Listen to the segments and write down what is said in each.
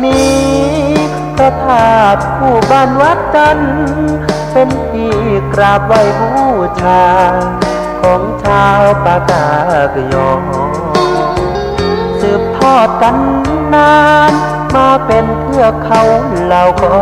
มีพระธาตุคู่บ้านวัดจันทร์เป็นที่กราบไหว้บูชาของชาวปากากยอสืบทอดกันนานมาเป็นเทือกเขาเหล่ากอ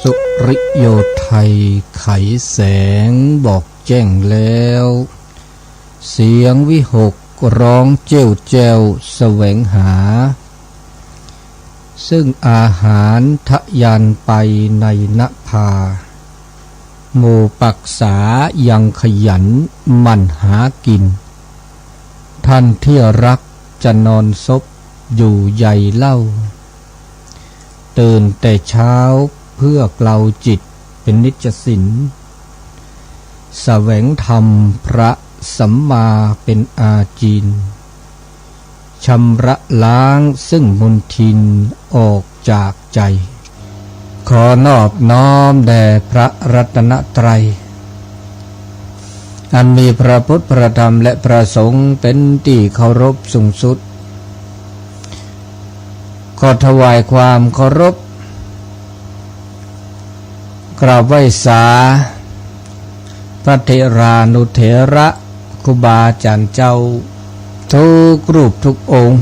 สุริโยไทยไขแสงบอกแจ้งแล้วเสียงวิหกร้องเจ้าแจ้วแสวงหาซึ่งอาหารทะยานไปในนภาหมู่ปักษายังขยันหมั่นหากินท่านที่รักจะนอนซบอยู่ใหญ่เล่าตื่นแต่เช้าเพื่อเกลาจิตเป็นนิจสินแสวงธรรมพระสัมมาเป็นอาจีนชำระล้างซึ่งมลทินออกจากใจขอนอบน้อมแด่พระรัตนตรัยอันมีพระพุทธพระธรรมและพระสงฆ์เป็นที่เคารพสูงสุดขอถวายความเคารพกราบไหว้สาพระเถรานุเถระครูบาอาจารย์เจ้าทุกรูปทุกองค์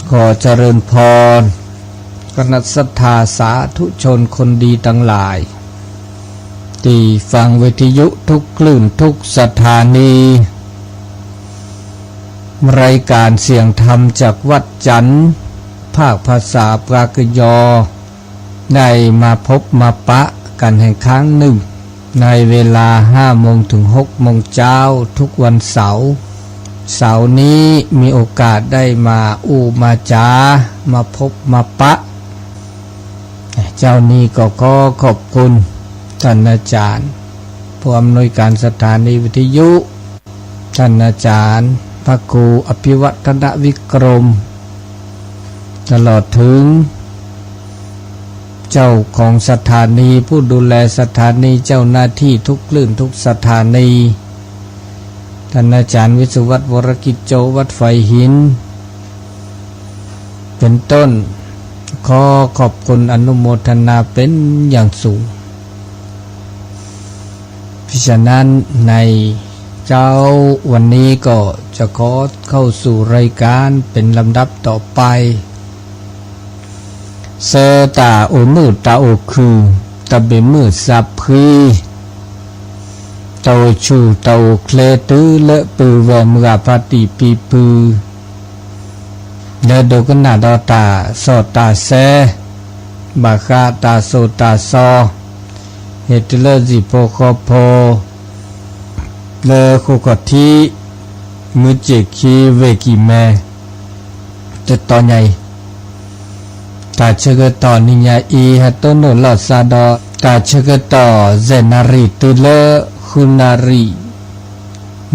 ขอเจริญพรคณะศรัทธาสาธุชนคนดีทั้งหลายที่ฟังวิทยุทุกคลื่นทุกสถานีรายการเสียงธรรมจากวัดจันทร์ภาคภาษาปากยอได้มาพบมาปะกันแห่งครั้งหนึ่งในเวลา 5 โมงถึง 6 โมงเช้าทุกวันเสาร์นี้มีโอกาสได้มามาจามาพบมาปะเจ้านี้ก็ขอขอบคุณท่านอาจารย์ผู้อำนวยการสถานีวิทยุท่านอาจารย์พระครูอภิวัฒนวิกรมตลอดถึงเจ้าของสถานีผู้ดูแลสถานีเจ้าหน้าที่ทุกคลื่นทุกสถานีท่านอาจารย์วิศวัตรวรกิจโจวัดไฟหินเป็นต้น ขอขอบคุณอนุโมทนาเป็นอย่างสูงเพราะฉะนั้นในเจ้าวันนี้ก็จะขอเข้าสู่รายการเป็นลำดับต่อไปเสตาโอมือตาโอคือตะเบมือสับพีเตาชูเตาเคลตือเลปือแวมือปฏิปีปือเลดูกันหน้าดอตาโซตาเซบาคาตาโซตาซอเฮตเลจิโปโคโพเลคุกทีมือเจคีเวกิแมจะตอนใหญ่ตาเชกตอนิญาอีฮัตโตโนลอซาดอตาเชกตอเซนาริตุเลคุนารี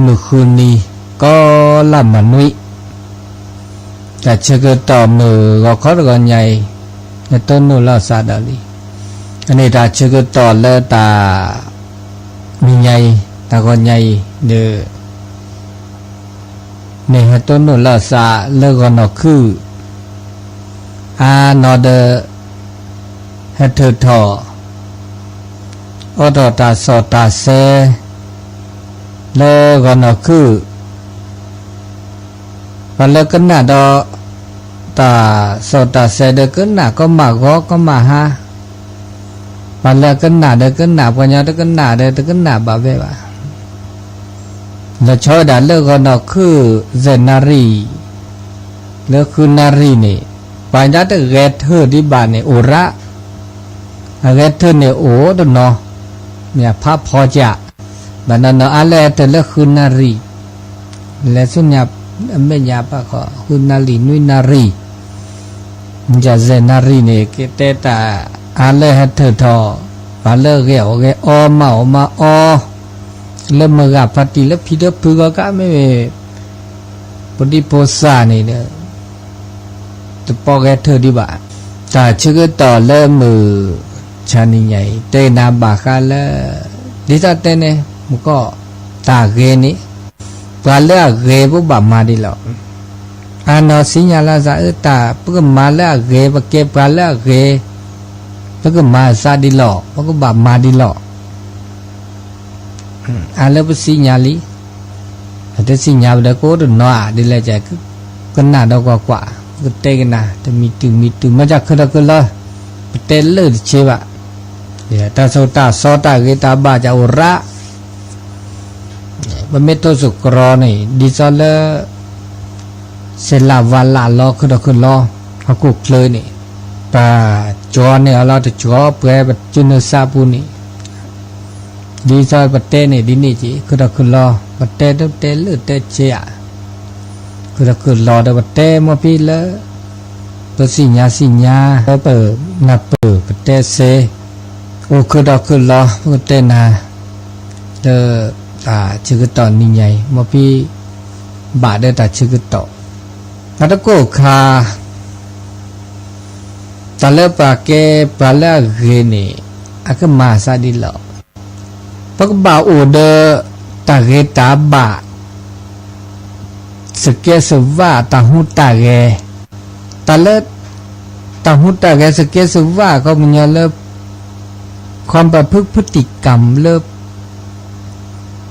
นุคุนีก็ละมนุยตาเชกตอมือก็ขอรกันใหญ่ฮัตโตโนลอซาดอลีอันนี้ตาเชกตอเลตามีใหญ่ตาก็ใหญ่เด้อเนี่ยฮัตโตโนลอซาเลก็นอคือanother heteroto odota sota se le gono ku pala kana do ta sota se de kana ko ma go ko ma ha pala kana de kana panya de kana de kana ba ve ba la cho da le gono ku zenari le ku nari niปัญญาตะเกตเธอที่บ้านเนี่ยโอระเกตเธอเนี่ยโอ้ดนอเนี่ยพระพอจะบ้านนั้นอะไรแต่ละคืนนารีและสุญญาไม่ญาปะก็คืนนารีนุยนารีจะเจนารีเนี่ยเกตตาอะไรให้เธอทอบาเลเกโอเกอมาอมาอเริ่มมากับปฏิเลพิเดพึกก็ไม่ปฏิโพสานี่เนี่ยตปอกเธอดีบ่าตาชื่อต่อเริ่มมือชานิใหญ่เตนาบาคาเลดิตาเตเนมันก็ตาเกนี่ปลาเลือกเกบุบมาดีหรอกอันนอสิญาลาซาตาปกมาเลือกเกปเก็บปลาเลือกเกปกมาซาดีหรอกปกบามาดีหรอกอันเลือกสิญาลีแต่สิญาเด็กโคตรน้อยดีเลยใจก็น่าดอกกว่าก็เตกันนะแต่มีตุมาจากคือก็เลยเตลเลยเชื่อว่าเดี๋ยวตาโซตาซอตาเกตาบาจะอุระมันไม่ตัวสุกรอนี่ดิซอลเซลาวาลาลอคือลอเขากุกเลยนี่ปาจอเนี่ยเราจะจอเปื่อยแบบจุนซาปูนี่ดิซอลประเทศนี่ดินี่จีคือลอประเทศต้องเตลเลยเตเชียคือรอเดบัตเต้มาพี่เลยตัวสิญาแล้วเปิดนับเปิดบัตเต้เซโอ้คือรอบัตเต้นาเดชื่อต่อนี่ใหญ่มาพี่บาดได้แต่ชื่อต่อพระตะโกคาตะเลปาเกปาเลเกนี่อาก็มาซาดิหลอพระก็บ่าวโอเดตาเกตาบาสเกสว่าตาหูตาแกตาเลิศตาหูตาแกสเกสว่าก็มันเลิศความประพฤติพฤติกรรมเลิศ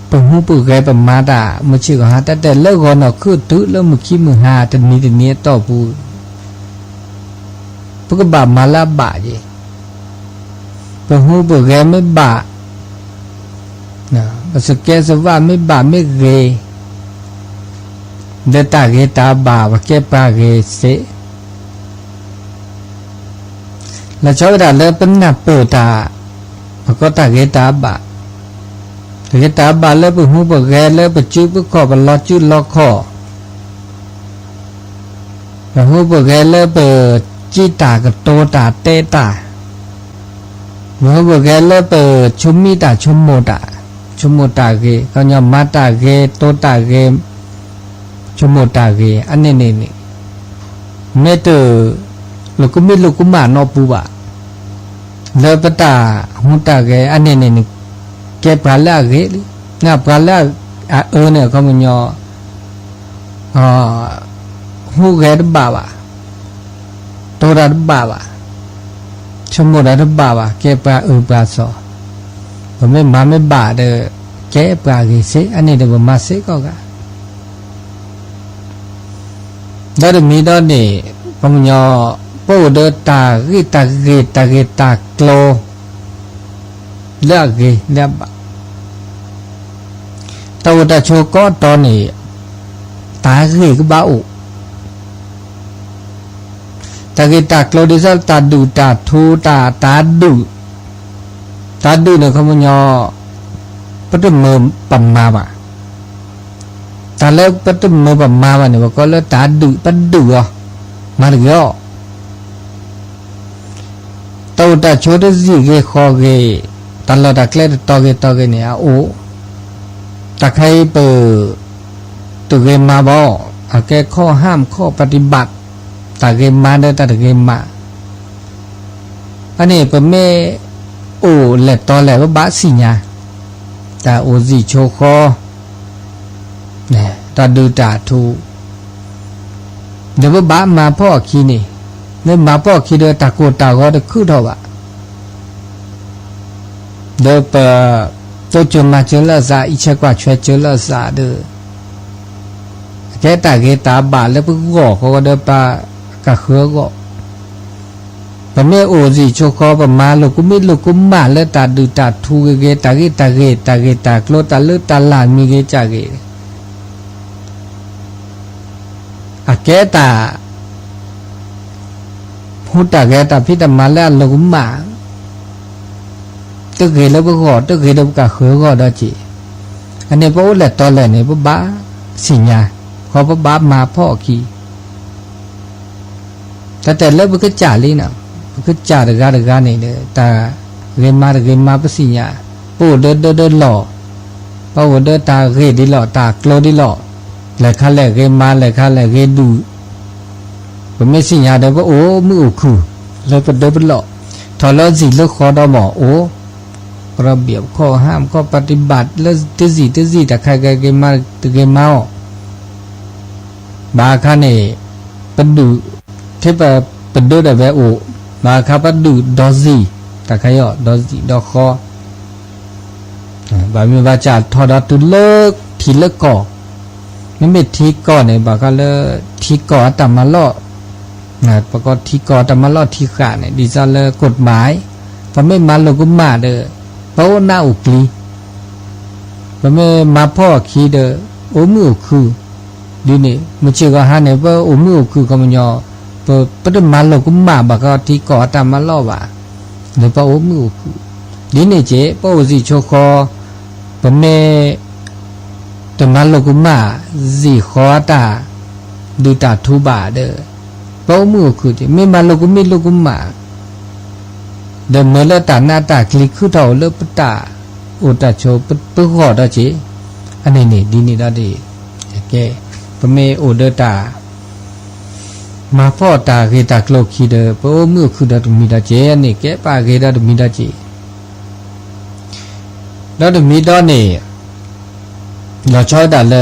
ปะหูปะแกปะมาตาเมื่อชื่อของฮาแต่เลิศก่อนคือตื้อเลิศมือขี้มือหาแต่นี้ต่อผู้พวกบามาลาบาจีปะหูปะแกไม่บานะสเกสว่าไม่บาไม่เกเดตาเกตาบาเก็บปาเกเสแล้วชาวดาเลิเป็นนับเปิดตาก็ตาเกตาบาเกตาบาเลิเป็นหูปแกเลิเป็นชื่อเป็นข้อเป็นล้อชื่อล้อข้อเป็นหูปแกเลิเป็นจีตากับโตตาเตตาหูปแกเลิเป็นชุมมีตาชุมโมตาเกก็ยอมมาตาเกโตตาเกชมตาเกอันนี้เมตลูกมีลูกมานอปูบะเลปตาหุตาเกอันนี้เก็บปลาละเกงาปลาละเนี่ยเขามันยอหูเกดบาบะ ตัวระดับชั่วโมงระดับแกปลาปลาสอผมไม่มาไม่บาเด้อแกปลากี่เสอันนี้เดี๋ยวผมมาเสก็กะแล้วจะมีตอนนี้ผมยอปูเดตากีตาโกลเลือกกี่เลือกตัวตาโชก็ตอนนี้ตากีก็บ้าอุตากีตาโกลดิซัลตาดูตาทูตาดูเนี่ยเขามันยอปัตตมือปั๊มมาบ่ะตาเลิกปัตตมือปั๊มมาบ่ะเนี่ยว่าก็เลิกตาดูปัตดูอ่ะมาถึงอ่ะตัวตาโชดสิเกขอเกตลอดตาเคล็ดตอเกเนี่ยโอ้ตาใครเปิดตัวเกมาบ่อาแกข้อห้ามข้อปฏิบัติตาเกมาเด้อตาเกมาอันนี้เปิดแม่โอ้แหละตอแหละว่าบะสิญาตาโอสิโชคอเนี่ยตาดูตาทูเดี๋ยวว่าบะมาพ่อขี้นี่เนี่ยมาพ่อขี้เด้อตาโกตาก็ได้คือเท่าว่ะเด้อเปตัวจมาเจริญซาอีเชกว่าช่วยเจริญซาเด้อแกตาบาแล้วพวกก็เขาก็เด้อปากะเขือก็ปะเมโอสิโชคอปะมาลูกกุมมาแล้วตาดูตาทูเกตาโกลตาลึตาลานมีเกจาเกอะแกตาหูตาแกตาพิตามาแล้วลูกกุมมาตึกเกแล้วพวกก็ตึกเกแล้วกะเขือก็ดอจิอันนี้พวกแหละตอแหละนี่พวกบ้าสิญาขอพวกบ้ามาพ่อขี้แต่แล้วพวกก็จ่าลีนะก็จ่าดกานี่เด้อตาเกมาปสิญญาปู่เดินหล่อปู่เดินตาเกดิหล่อตาโกลดิหล่อแหละคันแหละเกมาแหละคันแหละเกดูบ่ไม่สิญญาเด้อว่าโอ้มือคือแล้วก็เดินหล่อถอดแล้วสิเลิกขอดอหมอโอ้ระเบียบข้อห้ามข้อปฏิบัติแล้วตสิตะใครเกมาบาคันนี่ปดูเทปปดูได้แบบโอ้มาครับดูดอซีตะใครอ่ะดอซีดอคอบามีบาจาทอดตุเลิกทีเลิกก่อไม่ทีก่อเนี่ยบาก็เลิกทีก่อตามมาล่อนะประกอบทีก่อตามมาล่อทีขาเนี่ยดิซาเลกฎหมายพอไม่มาเราก็มาเด้อเพราะหน้าอุกลีพอไม่มาพ่อขี้เด้อโอ้มือคือดีนี่มันเชื่อก็หาเนี่ยว่าโอ้มือคือก็มันยอปฏิมาเราก็มาบากทีก่อตามมาล่อว่าเดี๋ยวป้าโอ้มือคือดีนี่เจ๊ป้าโอสิโชคอปะเมตมาเราก็มาสิขอตาดูตาทูบาเด้อป้าโอ้มือคือเจ๊ไม่มาเราก็มาเดี๋ยวเมื่อแล้วตาหน้าตาคลิกคือเท่าเลิกปตาโอตาโชปขอดาเจ๊อันนี้นี่ดีนี่ได้ดีแกปะเมโอเดตามาพ่อตาเกตาโกลคีเดอโปมือคือดาตุมีดาเจนี่แกปาเกดาตุมีดาเจแล้วตุมีดอนี่เราชอบดาเล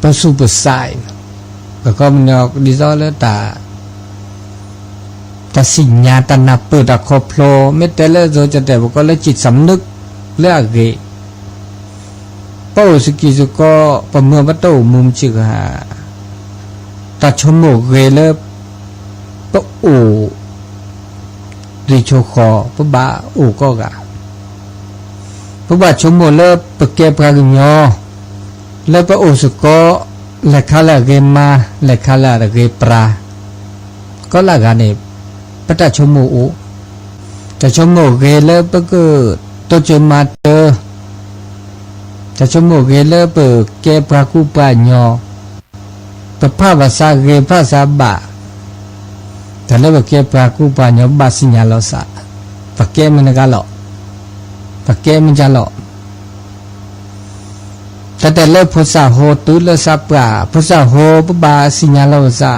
ปสุปไซก็มันยอกดิซอเลตาสิญญาตนาเปิดตาคอพโลไม่แต่ละโซจะแต่บอกก็เลยจิตสำนึกเลือกเกเป้าสกิสุก็ประเมินว่าโตมุมจิกหาตาชมโมเกเลปะโอริโชคอปะบาโอก็กะปะบาชมโมเลปะเกปรากญอเลปะโอสก็เลคาลาเกมาเลคาลาเกปราก็ละกันเนี่ยปะตาชมโมโอตาชมโมเกเลปะก็ตัวจมาเตอตาชมโมเกเลปะเกปรากุปะญอปะภาษาเกภาษาบะแต่แล้วเกปรากุปะญอบาสิญญาลอสะปะเกมันกะลอปะเกมันจะลอแต่แล้วภาษาโหตุลสะปราภาษาโหปะบาสิญญาลอสะ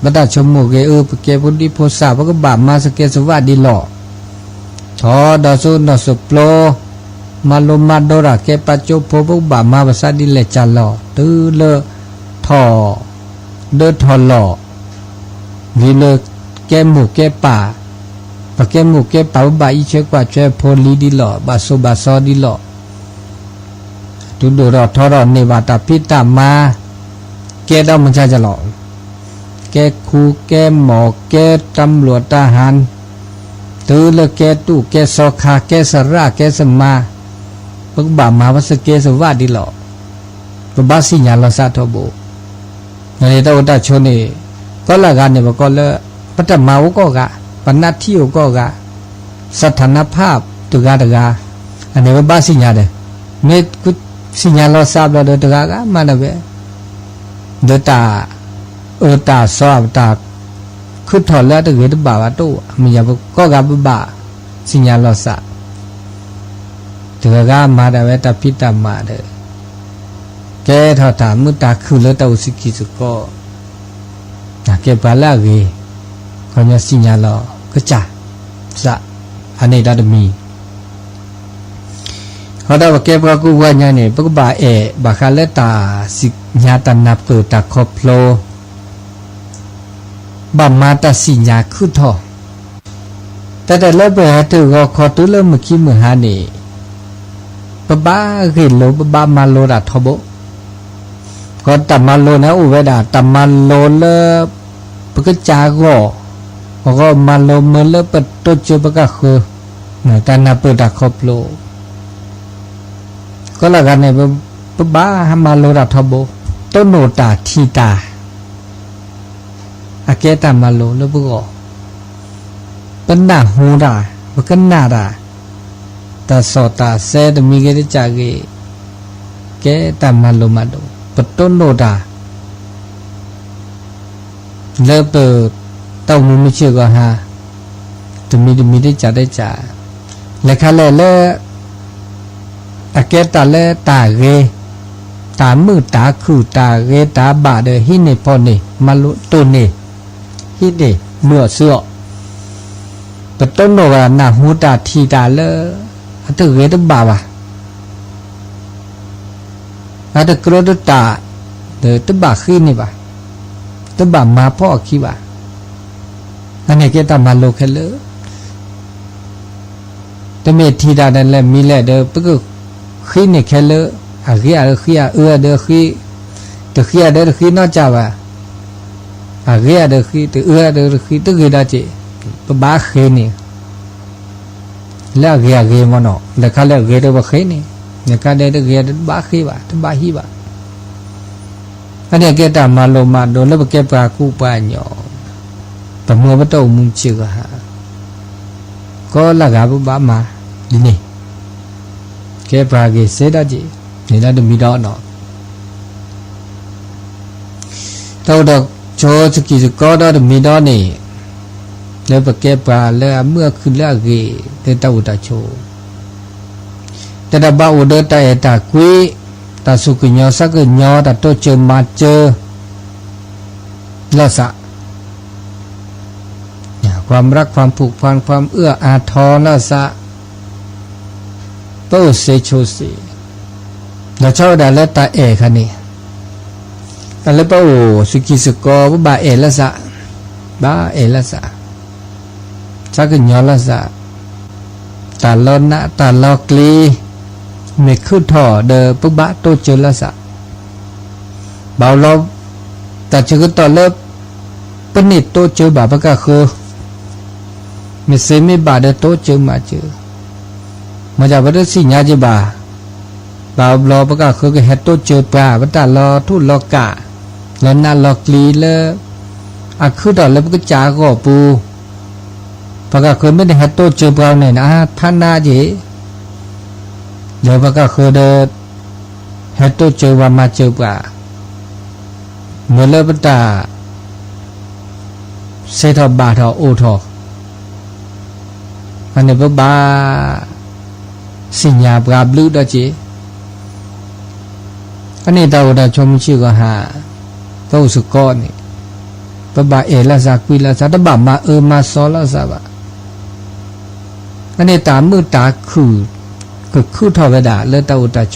บะตาชมโมเกปะเกพุดิภาษาปะกบามาสเกสวะดิลอทอดอสุนอสุโปลมาโลมาโดราเกปะโจโพปะบามาภาษาดิเลจาลอตือเลทอเดอทอลอ ลีเลแกหมูแกป่าปะแกหมูแกป่าบาอีเชกว่าช่วยพลีดีหล่อบาโซบาซอดีหล่อดูดูรอทอรอในวาตาพิตามาแกดอมันจะหล่อแกครูแกหมอแกตำรวจทหารตือเลแกตู้แกสอคาแกสระแกสมาปักบ่ามาวัสเกสวาดีหล่อปะบาสิญาลสาทโบในตะวันตกชนนี่ก็ละกันเนี่ยก็เลยปัตมาวก็กะปนัดที่ก็กะสถานภาพตุกาตกาอันนี้ว่าบาสิญาเดเมื่อกุสิญาลสาบแล้วตุกากะมานะเบเดตาตาสอบตาคือถอดแล้วตะเกียบบ่าวตู้มีอย่างก็กับบ่าสิญาลสาตุกากะมาได้เวตาพิตามาเดแกทอถามมุตาคือแล้วตาอุสิกิสุก็แกปาลาเกเขาเนี่ยสิญาลก็จ่าสะอันนี้ได้มีเขาได้ว่าแกปากูว่าเนี่ยปกบ่าบาคาเลตาสิญาตันนับเปิดตาครอบโลบามาตาสิญาคือทอแต่เลิกไปหาตัวก็ขอตัวเริ่มเมื่อกี้มือหานี่ปะบ้าเห็นโลปะบ้ามาโลดาทบก็ตัมมาโลนะอุเวดาตัมมาโลเลปะกจาก็ก็มาโลเมเลปะโตเจปะกะคือนะตานาเปิดาครบโลก็ละกันเนี่ยปะบ้ามาโลดาทบต้นโนตาทีตาอาเกตามาโลเลปะก็ปะหน้าหูดาปะกันหน้าดาตาสอตาเซดมีเกติจากเกตามาโลมาโดปะต้นโนดาเลิกเปิดเต้ามือไม่เชื่อก็ฮะจะมีได้จ่าได้จ่าและค่ะแล้วอาเกตาเลตาเกตามือตาคือตาเกตาบาเดหินเนพอนี่มาลุตุนี่หินเนเมื่อเสื้อปะต้นโนกาหน้าหูตาทีตาเลอันตะเกตบาวะอันตะกรดตาเดตบาขี้นี่บะตบามาพ่อขี้บะอันนี้เกตามาโลเคเลตเมทีดานั่นแหละมีแหละเด้อปึกขี้นี่เคเลอะขี้อะขี้อะเด้อขี้ตะขี้อะเด้อขี้นอกจากว่าอะขี้อะเด้อขี้ตะเด้อขี้ตะเกดาจิปะบาขี้นี่แล้วเกมันเนาะแล้วค่ะแล้วเกเด้อบ่ขี้นี่เนี่ยค่ะเด้อเกเด้อบาขี้บะตะบาฮีบะอันนี้เกตามาโลมาโดแล้วเก็บปากูปาญอตะมัวบ่ต้องมุงชื่อก็หาก็ละกาบ่บามาดินี่เก็บปาเกเสดาจินี่ละดมีดอเนาะตอดอกโชสกิสก็ดอมีดอนี่แล้วเก็บปาแล้วเมื่อขึ้นแล้วเกเตตะอุตาโชแต่ดาบาอุเดตะเอตะกุยตาสุกญอสักญอตาโตเจมาเจละสะความรักความผูกพันความเอื้ออาทรละสะโตเสโชสีแล้วชอบได้แล้วตาเอคันนี้กันแล้วปะโอสุกิสกอบาเอละสะบาเอละสะสักญอละสะตาลอนะตาลอกลีเมฆุทอเดอปุบะโตเจละสะบ่าวลบแต่จะก็ต่อเล็บปนิดโตเจอบาปะกะคือเมเสมิบาเดโตเจมาเจมาจากวัดสิญญาจิบาบ่าวลปะกะคือก็เฮโตเจปาวัตตาลอทุลอกะลอนาลอกลีเลอะคือต่อเล็บก็จาก็ปูปะกะคือไม่ได้เฮโตเจปาเนี่ยนะท่านนาจิเดี๋ยวก็คือเดเฮตุเจวามาเจวะเมื่อเลิกตาเสถบาทโอทออันนี้บาสิญญาปราบลึกได้จีอันนี้เราได้ชมชื่อก็หาพระอุสุกรนี่บาเอละสักวิละสัตบามามาซอละสับะอันนี้ตามมือตาคือทอเวดาเลตาอุตาโช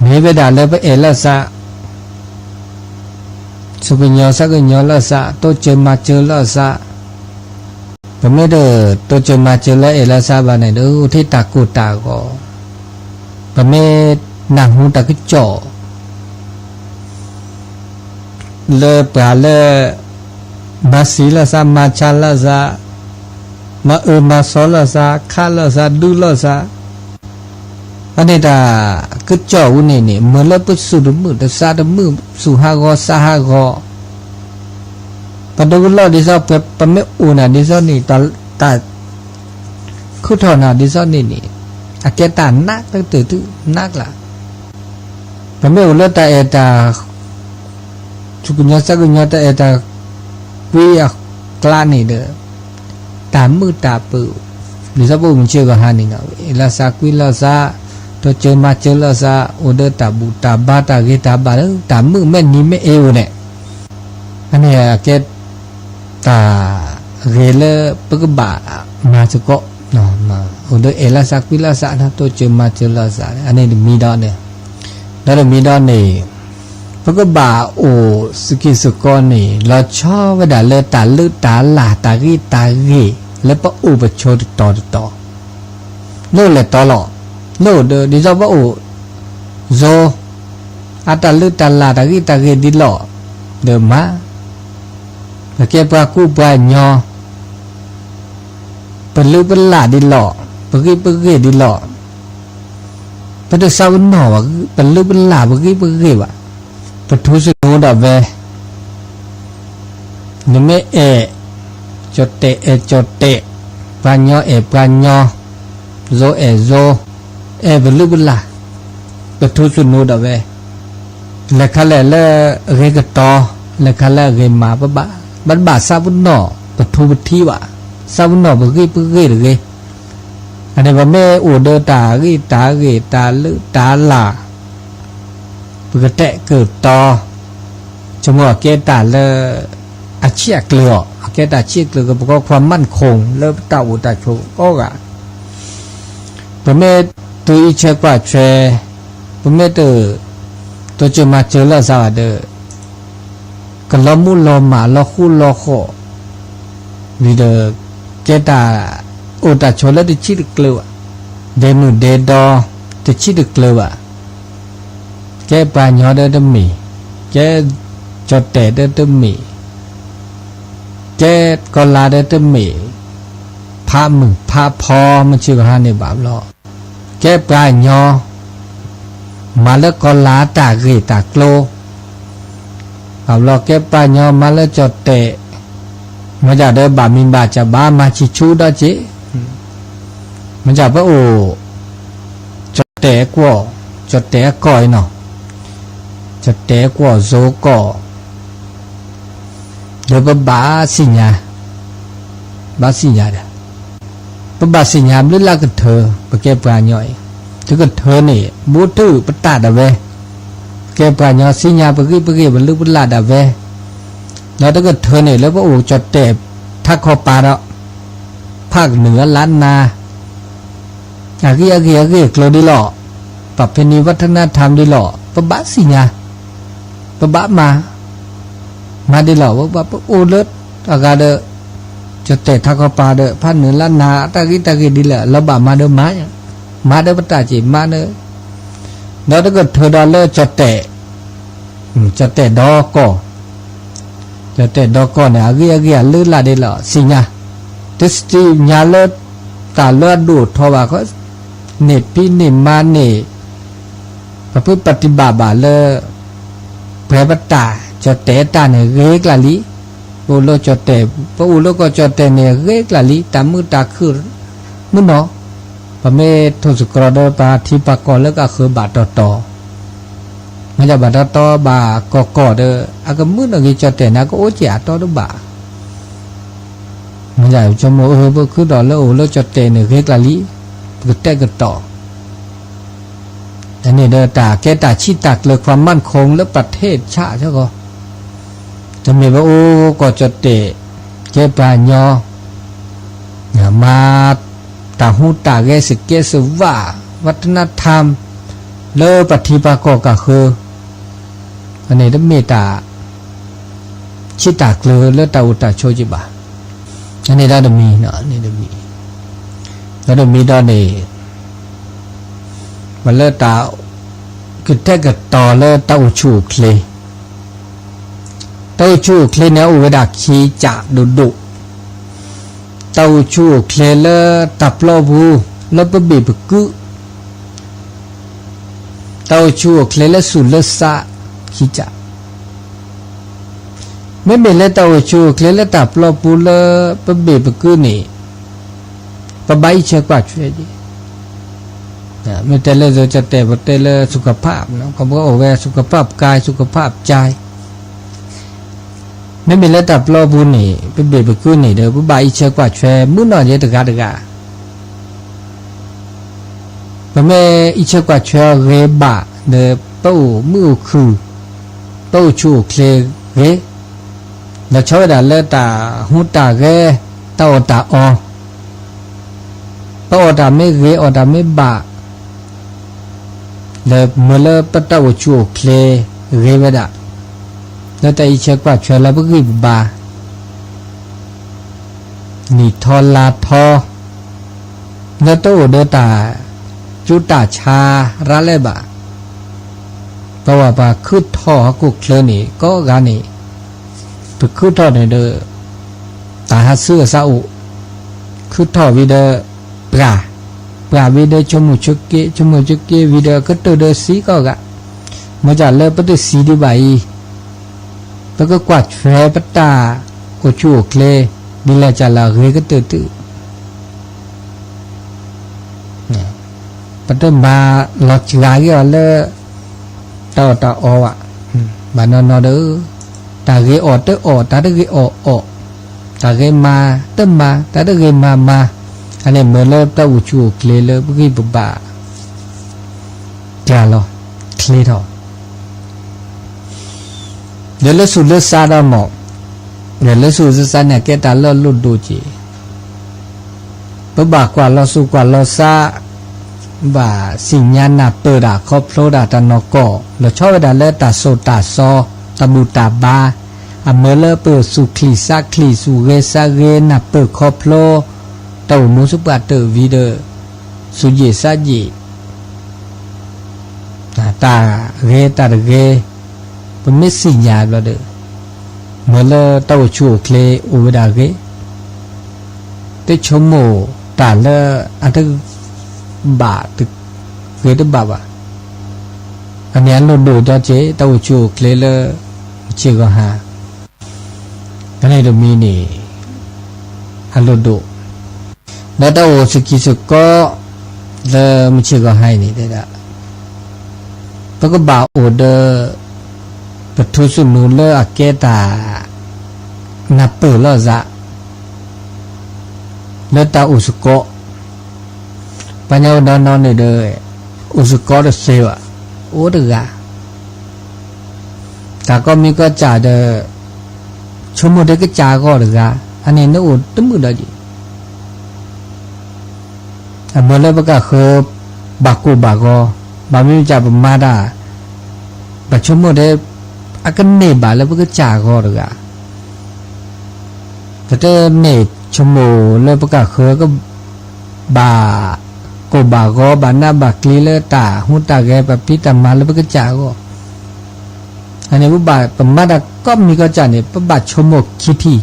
เมเวดาเลปเอละสะส สุกญอสักญอละสะโตเจมาเจอละสะปะเมเดโตเจมาเจอละเอละสะบาเนเดอที่ตากูตาก็ปะเมนางหูตะกจ่อเลปาเลมาสีละสะมาชาละสะมามาซอละสะคาละสะดูละสะอันนี้ตากจ่อวุนี่นี่เมื่อละปุสุดมือตะซาดมือสุหากอสาหากอปะดูละดิซอปะเมอูน่ะดิซอนี่ตาคุทอน่ะดิซอนี่นี่อาเกตานักตื่นนักล่ะปะเมอูละตาเอตาชุกุญญาสักญาตาเอตาวิยกลานี่เด้อตามือตาปูดิซอบ่มีเชื่อก็หานี่เนาะเอลาซาควิลาซาโตเจมาเจลาซาโอเดตาบูตาบาตาเกตาบาตามือแม่นี่แม่เอวเนี่ยอันนี้อาเกตาเรเลปกบะมาสก็เนาะมาโอเดเอลาซาควิลาซานะโตเจมาเจลาซาอันนี้มีดอนเนี่ยแล้วมีดอนนี่ปกบะโอสกิสกอนี่เราชอบเวลาเลตาลึตาลาตากีตาเกแล้วปะอุปโชตต่อโน่เลยต่อหรอโน่เดดิซอปะอุโซอาตาลึตาลาตากีตาเกดิหรอเดมาแล้วแกปะกูปะญอปะลึปะลาดิหรอปะเกดิหรอปะตะซาวนอวะปะลึปะลาปะเกวะปะทุสุโนดะเวนเมเอจดเตเอจดเตปะญอเอปะญอโซเอโซบลุบลาปะทุสุโนดะเวละคะละละเรกตอละคะละเรมาปะบะบัดบะซาบุนอปะทุบทีวะซาบุนอปะเกเรอันนี้ว่าแม่อูเดตากีตาเกตาลึตาลาปะเตะเกิดตอจมัวเกตาละอาเชียเกลือเกตาเชียเกลือก็ความมั่นคงเลิกตาอุตาโชก็กะปะเมตัวอีเชกว่าเชปะเมตัวจะมาเจอละซาเดก็ลอมุลอมาลอคูลอโคนี่เดเกตาอุตาโชละดิชิดเกลือเดมุเดดอดิชิดเกลือแกปาญอเดดมีแกจดเตเดดมีแกก็ลาเดดมีพามึงพาพอมันชื่อหาในบาปลอแกปลายญอมาแล้วก็ลาตาเกตาโกลบาปลอแกปลายญอมาแล้วจดเตมันจะได้บามินบาจะบามาชิชูดอจิมันจะว่าโอจดเตกว่าจดเตก่อยเนาะจดเตกว่าโซก่อเดี๋ยวบาสิญาบาสิญาเด้ปะบาสิญามลึกลักกับเธอปะแกปลาหน่อยถึงกับเธอนี่บูตื้อปะตาดาเวแกปลาหน่อยสิญาปะกี้มันลึกปะลาดาเวแล้วถ้าเกิดเธอนี่แล้วก็โอ้จดเตบทักคอปลาแล้วภาคเหนือล้านนาอากีกลดิหล่อปรับเพณีวัฒนธรรมดิหล่อปะบาสิญาปะบามาดิหล่อว่าโอ้เลิศอากาเดจะเตะทักเขาปาเดพันเหนือล้านนาตะกี้ดีแหละแล้วบ่ามาเดมาเดปตาจีมาเดแล้วถ้าเกิดเธอดอลเลอร์จะเตะดอกก็เนี่ยอากีลื่นละเดล่ะสิญาติสติญาเลิศตาเลือดดูดทว่าก็เนพี่เนมาเนประพฤติปฏิบัติบาเลแพร่ปตาจะเตะตาเนี่ยเรกละลิอุโลจเตปะอุโลก็จเตเนี่ยเรกละลิตามือตาคือมือเนาะปะเมทุสกรดปาทิปากรแล้วก็คือบาตต่อมันจะบาตต่อบากอกอเดอากมือนะกิจเตนะก็โอเจียต่อดบามันจะจมบ่คือดอแล้วอุโลจเตเนี่ยเรกละลิก็เตก็ต่ออันนี้เดตาแกตาชิตักเลยความมั่นคงและประเทศชาติเจ้าก็จะมีว่าโอ้ก็จะเตะเจ็บปลาญอมาตาหูตาเกสิเกสว่าวัฒนธรรมเลอปฏิปากก็คืออันนี้ต้องเมตตา ชิตากเลยแล้วตาอุตาโชจิบะอันนี้ได้มีเนาะนี่ได้มีแล้วมีดอนนี่มันเลตาคือแท้กับต่อเลตาอุชูเคลตาอุชูเคลเนี่ยอุเวดาคีจะดุตาอุชูเคลเลตับโลบูแล้วปบีบกุตาอุชูเคลเลสุเลสะคีจะไม่เป็นเลตาอุชูเคลเลตับโลบูเลปบีบกุนี่ปะใบเชื่อกว่าช่วยดีไม่แต่เลยจะแต่บ่แต่เลยสุขภาพเนาะเขาบอกว่าสุขภาพกายสุขภาพใจไม่เป็นระดับรอบุญนี่เป็นเบบกุนี่เด้อบ่บายเชื่อกว่าช่วยมื้อนอนเยตะกะตะกะบ่แม่อีเชื่อกว่าช่วยเรบะเด้อเป้ามือคือเป้าชูเคลเรแล้วช่วยได้เลตาหูตาเรตาอตาอป้าอตาไม่เรอตาไม่บะเลยเมื่อเลยปัตตาวชูเคลเรเวดาแล้วแต่อีเชกว่าช่วยแล้วก็รีบบานี่ทอลาทอแล้วตัวเดตาจุตาชาระเลบะเพราะว่าปาคืดท่อกุกเคลนี่ก็กานี่ไปคืดท่อในเดอตาหาเสื้อซาอุคืดท่อวิเดอปลาวิเดชมุชเกวิเดก็ตัวเดสีก็กะมาจากเลยปัตตสีดีใบแล้วก็กวาดแฟปัตตาโอชูเคลบิลาจาลาเรก็ตื่นปัตตมาหลอดจายก็เลยตาอวะบานนอเดอตาเรอเตอตาเรอตาเรมาเตมาตาเรมาอันนี้เมื่อเริ่มตาอุจูเคลเลยบุกี้บุบะจ้าลอเคลทอเดี๋ยวเลือสุดเลือซาดาหมอกเดี๋ยวเลือสุดซาเนี่ยแกตาเลือลุดดูจีบุบะกว่าลอสุกว่าลอซาบ่าสิญญาณเปิดาครอบโลดาตานอกอแล้วชอบดาเลือตาโซตาซอตาบูตาบาอเมื่อเลือเปิดสุคลีซาคลีสุเรซาเรนับเปิดครอบโลตาวมุสุปะเตวิเดสุเยซาจิตาเรตาเรเป็นไม่สิญญาบลเดเมื่อเลตาวชูเคลอุเวดาเรเตชโมตาเลอันตบาตึกเรตบาบะอันนี้เราดูจอเจตาวชูเคลเลเชกหาอันนี้เรามีนี่อันเราดูแล้วถ้าโอสกิสก็เลยมันเชื่อก็ให้นี่ได้ละแล้วก็บ่าวโอเดอปะทุสุนูเลอเกตานับเปิดแล้วจะแล้วถ้าอุสกอปัญญาดอนนี่เด้ออุสกอเดเซวะโอเดกะแต่ก็มีก็จ่าเดอชั่วโมงเด็กก็จ่าก็เดกะอันนี้นึกอุดตึ้มมือได้จีเมื่อเริ่มก็คือบากูบากอบาไม่รู้จักมาได้ปัจจุบันได้อากันเนบาแล้วก็จาก็หรืออะแต่เนชั่วโมงเริ่มก็คือก็บากูบากอบาหน้าบากลีเลตาหุ่นตาแกแบบพิตามาแล้วก็จาก็อันนี้ว่าบาประมาณก็มีก็จ่าเนี่ยประบาชั่วโมงคิดที่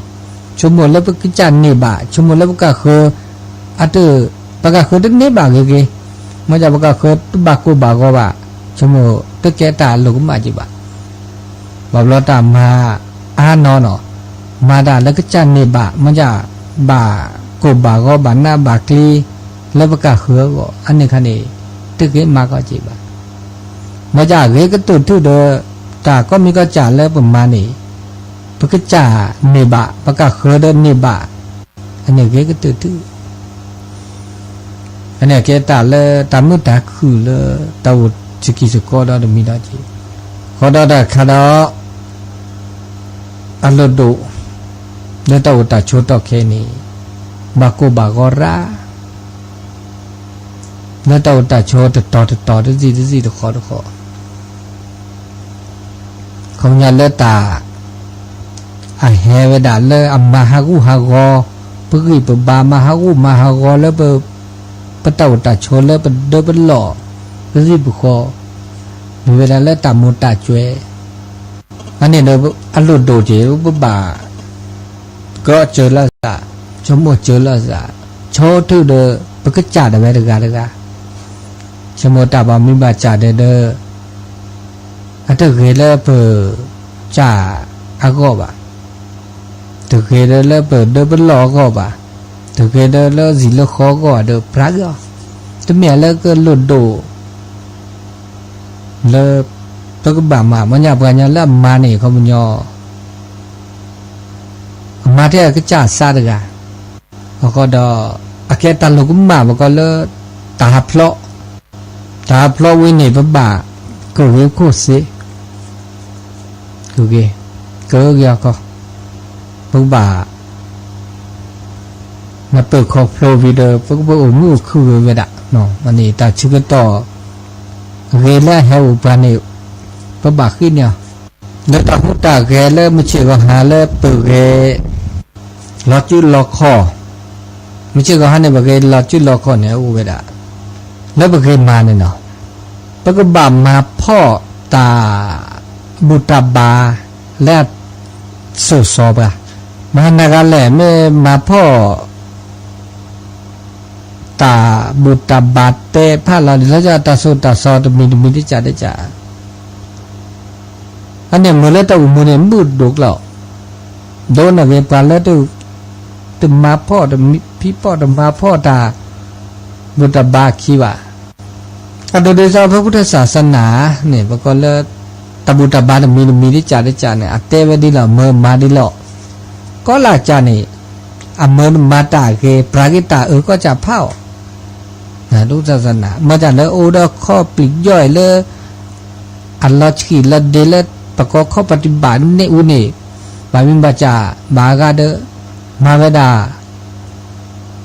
ชั่วโมงแล้วก็จ่าเนบาชั่วโมงแล้วก็คืออันเดอปากกาคือตึกนี้บางเกมาจากปากกาคือตุบากูบากอบะชั่วโมงตึกแกตาลูกมาจิบะบอกเราตามมาอานอนอมาดาแล้วก็จันนี่บะมาจากบากูบากอบะหน้าบากลีแล้วปากกาคือก็อันนี้คันนี้ตึกนี้มาก็จิบะมาจากเกก็ตื่นทุเดอตาก็มีก็จ่าแล้วประมาณนี้ปากกาจ่านี่บะปากกาคือเดินนี่บะอันนี้เกก็ตื่นทุอันนี้แกตาเลตามุตาคือเลตาวุสกิสกอดมีดาจีขอดาคาดาอัลโลโดเลตาวุตาโชตอเคนีบาโกบากอราเลตาวุตาโชตต่อที่ตะขอของยาเลตา a he ve da le amma ha gu ha go pagi pa ba ma ha gu ma ha go le pa tau ta cho le pa de pa lo ri bu kho ve da le ta mo ta chwe ane no a lu do je bu baก็เจอละซะชมเจอละซะโชทุเดปะกะจาดะเวดกะชมตะบามิบะจาเดเดอะตะเกเลเปจาอะก็บาตะเกเลเปเดบลอก็บาตะเกเลซิลขอก็เดพระก็ตะเมียเลก็ลุดโดเลปะกะบามามัญญะปะญะละมานี่เขามัญญอมาเทก็จ่าซาดกะก็ดออะแกตะลุกมาบก็เลตาพลอวินี่ปะบาก็เวโคสิกูเกก็ยาก็ปะบามาเปิดคอโฟลวิเดอร์ปะบ่อมูคือเวดะเนาะอันนี้ตาชิกต่อเรละเฮอุปานี่ปะบาขึ้นเนี่ยแล้วตามุตาแกเลไม่ใช่ก็หาเลเปิดแกลอจุลอคอไม่ใช่ก็หาเนี่ยบะแกลอจุลอคอเนี่ยอุเวดะแล้วบะแกมาเนี่ยเนาะปะก็บามาพ่อตาบุตรบาและสุสอบะมานากันแหละไม่มาพ่อตาบุตรบาเตพาเราแล้วจะตาสุตาซอตมีที่จะได้จ้าอันนี้เมื่อเราต้องมุนเนี่ยมุดดุกแล้วโดนอะไรไปแล้วต้องมาพ่อต้องพี่พ่อต้องมาพ่อตาบุตรบาคีวะอันโดยเฉพาะพระพุทธศาสนาเนี่ยปรากฏแล้วตบุตรบาลมีที่จะได้จ้าเนี่ยอัตเตวดีละเมื่อมาดีละก็หลักจ้านี่อเมื่อมาตาเกปรากิตาก็จะเผานะทุกศาสนาเมื่อจากนั้นโอ้ดอกข้อปลีกย่อยเลยอัลลอฮ์ขีดละเดลประกอบข้อปฏิบัติเนี่ยอุนี่บามินบาจาบากาเดมาเวดา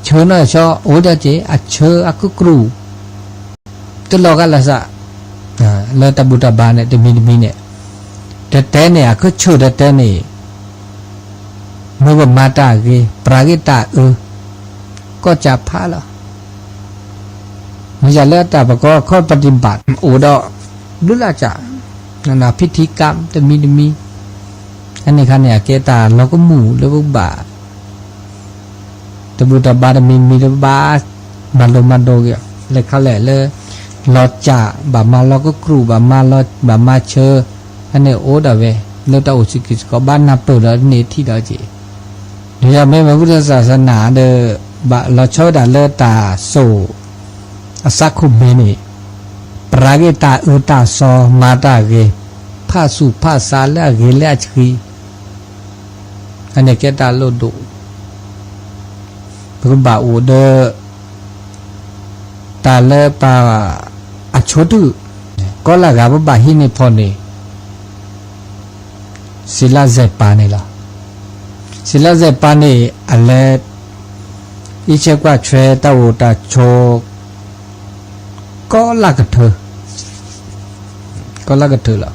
เชิญหน่อยชอโอ้เดเจอัเชออักกรูตุลอกันละซะแล้วตบุตรบาเนี่ยจะมีเนี่ยแต่เนี่ยก็เชื่อแต่เนี่ยเมื่อมาตาเกปรากิตาก็จะพาละมันจะเลือกแต่ประกอบข้อปฏิบัติโอ้ดอรู้ละจ้ะนั่นน่ะพิธีกรรมจะมีอันนี้คันเนี่ยเกตาเราก็หมู่แล้วก็บาตบุตรบามีบามาโดเกี่ยเลยเขาแหละเลยเราจะบามาเราก็ครูบามาเราบามาเชออันนี้โอ้ดาเวเราต้องอุสิกิสก็บ้านนับเปิดแล้วเนที่เราจีเดี๋ยวไม่มาพุทธศาสนาเด้อบาเราชอบด่าเลตาโซอสักขุมเมนี่ปรากิตาตาซอมาตาเกภาสุภาษาและเกและชกีอันนี้แกตาโลดุพระบาอูเดตาเลปาอชดุก็ละกาบาหินิพอนี่ศิลาเจปานี่ละศิลาเจปานี่อะไรอิเชกว่าเชตาโอตาโชก็ละกเธอละ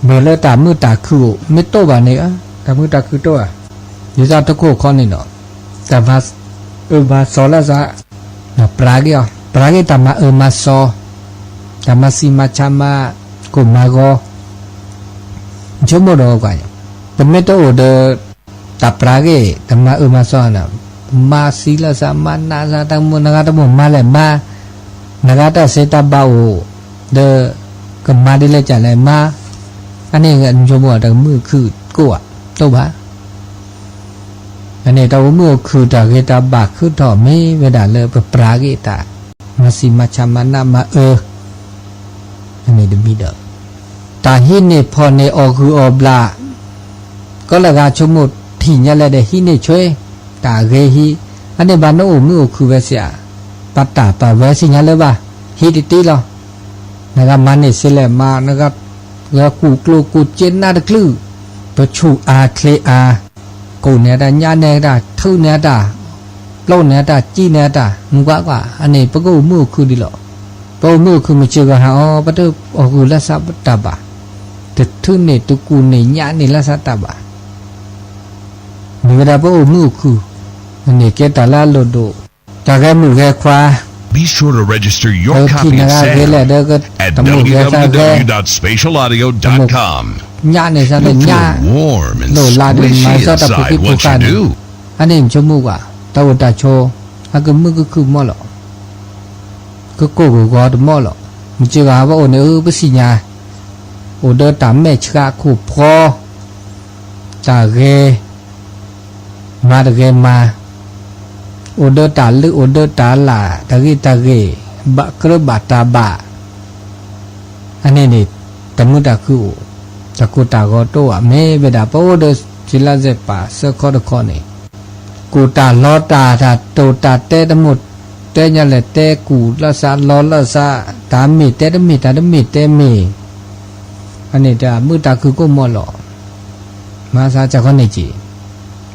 เมื่อเลตามือตาคือไม่โตบานี่อ่ะตามือตาคือโตอ่ะอยู่จากตะโกข้อนี่เนาะแต่มาสอละซะนะปรากิตามามาสอตามาซีมาชามากุมาโกชมโมโดกว่าแต่ไม่โตเดตาปรากิตามาสอนะมาซีละซะมานาซะตังมุนกาตะมุมาเลยมานกาตะเซตาบาโอเดก็มาได้เลยจะเลยมาอันนี้เงินชมว่าแต่มือคือกูอ่ะโตบะอันนี้ตัวมือคือตาเกตาบากคือถอไม่เวลาเลยปรากิตามาสิมาชามานามาอันนี้ดูมีเด้อตาหินเนี่ยพอในอคืออบลาก็ละกาชมุดที่เนี่ยแหละเดหินเนี่ยช่วยตาเกหิอันนี้บ้านโอ้มือคือเวเสียปัตตาปะเวสิเนี่ยเลยบ่ฮิติติเรานะครับมันนี่เสลมานะครับแล้วกูเจนนาตะคลือประชูอาเคลอากูเนี่ยดาญาเนี่ยดาทูเนี่ยดาโลเนี่ยดาจีเนี่ยดามึงกว่าอันนี้ปะกูมือคือดิหรอปะมือคือมันเชื่อกันฮะอ๋อปะเตอคือละซับตาบะ แต่ทุนเนี่ยตุกูเนี่ยญาเนี่ยละสัตบะนี่เวลาพระองค์มือคืออันนี้แกตาลาโลโดตาแกมือแกควา Be sure to register your ที่ copy นา of ราเกล Sam เด้อก็ at ตำรวจแกซาแก www.spatialaudio.com. ญาเนี่ยซะเนี่ย Look ญา for warm and โลลาเดินมา squishy ซะตะปุกิ inside ปุ what กัน you do. อันนี้ชมูกอ่ะตาวตาโชอะก็มือก็คือมอหรอก็โกก็กอดมอหรอมันจะว่าว่าโอเนี่ยบ่สิญาโอเดอตามแม่ชะคู่พอตาเกมาตะเกมาโอเดอตาลึโอเดอตาลาตะเกบะกระบะตาบะอันนี้นี่ตะมุตะคือตะกุตาก็โตอ่ะเมเวดาปโอเดศิลาเซปาสะขอดขอนี่กูตาลอตาตาโตตาเตตะมุตเตญะเลเตกูละซาลอละซาตามีเตตะมีตาตะมีเตมีอันนี้ตามือตาคือก็มอหลอมาซาจะขอนี่จิ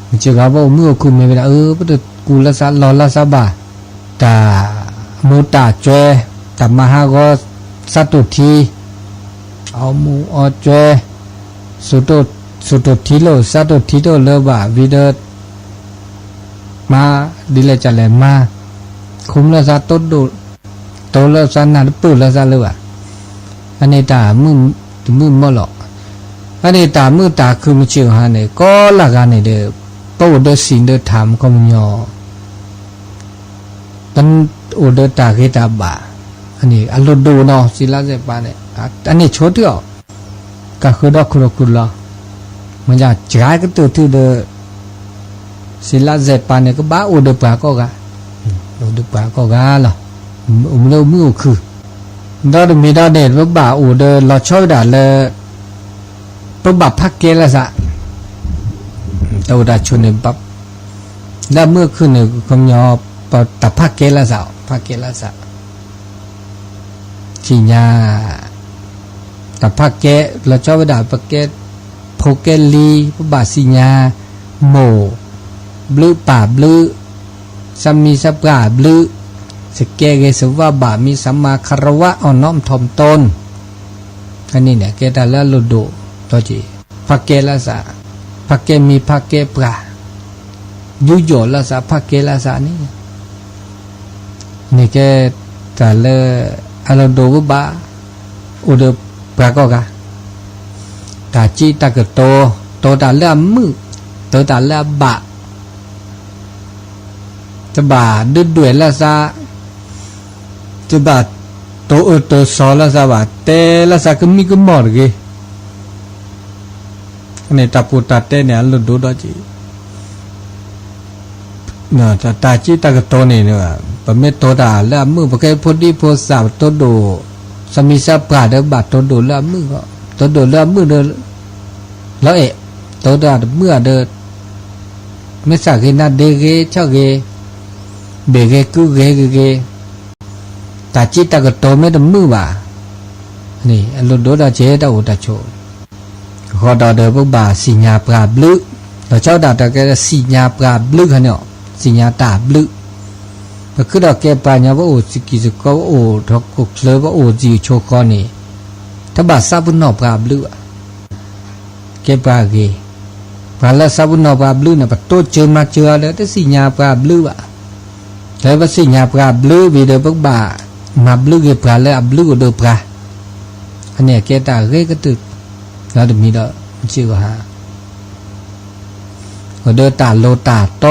มันจะว่าบ่มือคือเมเวดาปะกูละซาลอละซาบาตามูตาจวยตามหาก็สัตุทีเอามูออจวยสุตุทีโลสัตุทีโตเลบะวิเดมาดิเลจะเลมาคุมละซาตดดูโตละซานาปุละซาเลวะอันนี้ตามือมอหลอกอันนี้ตามือตาคือมชื่อหาเนี่ยก็ละกันเนี่ยเด้อปวดสินเดถามก็มยอตันโอเดตาเกตาบาอันนี้อโลดูเนาะศิลาเซปาเนี่ยอันนี้โชดอ่ะก็คือดอกคุลมันจะจ่ายก็ตัวที่เดศิลาเซปาเนี่ยก็บ้าโอเดปาก็กะโอเดปาก็กะล่ะเลมือคือดอกมีดอกเด็ดว่าบ้าโอเดลอช่วยด่าเลยปะบับพักเกละซะตัวดาชนเนี่ยปั๊บแล้วเมื่อคืนเนี่ยคำยอปตะพักเกละสาวพักเกละสะสิญาตะพักเกเราชอบไปด่าพักเกโพเกลีพระบาสิญาโมบลือป่าบลือสามีสับกาบลือสเกเกสว่าบามีสัมมาคารวะอ่อนน้อมถ่อมตนอันนี้เนี่ยเกตาละลุโดตัวจีพักเกละสะพักเกมีพักเกปลายุโยละสะพักเกละสะนี่นี่แกแต่ละอารมณ์ดูบ้าอุดปรากฏกะตาจีตากโตตาเล่มือโตตาเล่บะจะบาดื้อด้วยละซาจะบาโตโตซอละซาบาเตละซาก็มีก็หมดเลยนี่ตาปูตาเตเนี่ยลุดูดอจีเนาะตาจีตากโตนี่เนาะปะเมตโตดาละมือปะแกพอดีพอสาวโตโดสมิสะปราเดบาโตโดละมือก็โตโดละมือเดแล้วโตดาเมื่อเดไม่สักเกนาเดเกชะเกเบเกกุเกตาจิตากโตเมดมือบ่านี่อลุโดดาเจตาอุตาโชขอดาเดบบาสิญาปราบลึเราเจ้าดาตะแกสิญาปราบลึค่ะเนาะสิญาตาบลึก็คือดอกแกปาญาว่าโอสิกิสก็โอทอกกุเลว่าโอจิโชคอนี่ถ้าบาซาบุนนอปราบลึแกปาเกปาละซาบุนนอปราบลึน่ะปะโตเจอมาเจอแล้วแต่สิญาปราบลึอ่ะแล้วว่าสิญาปราบลึวิเดบบามาบลึเกปาละอับลึโดปราอันเนี้ยแกตาเกก็ตึกแล้วมีดอกชื่อว่าก็เดตาโลตาโต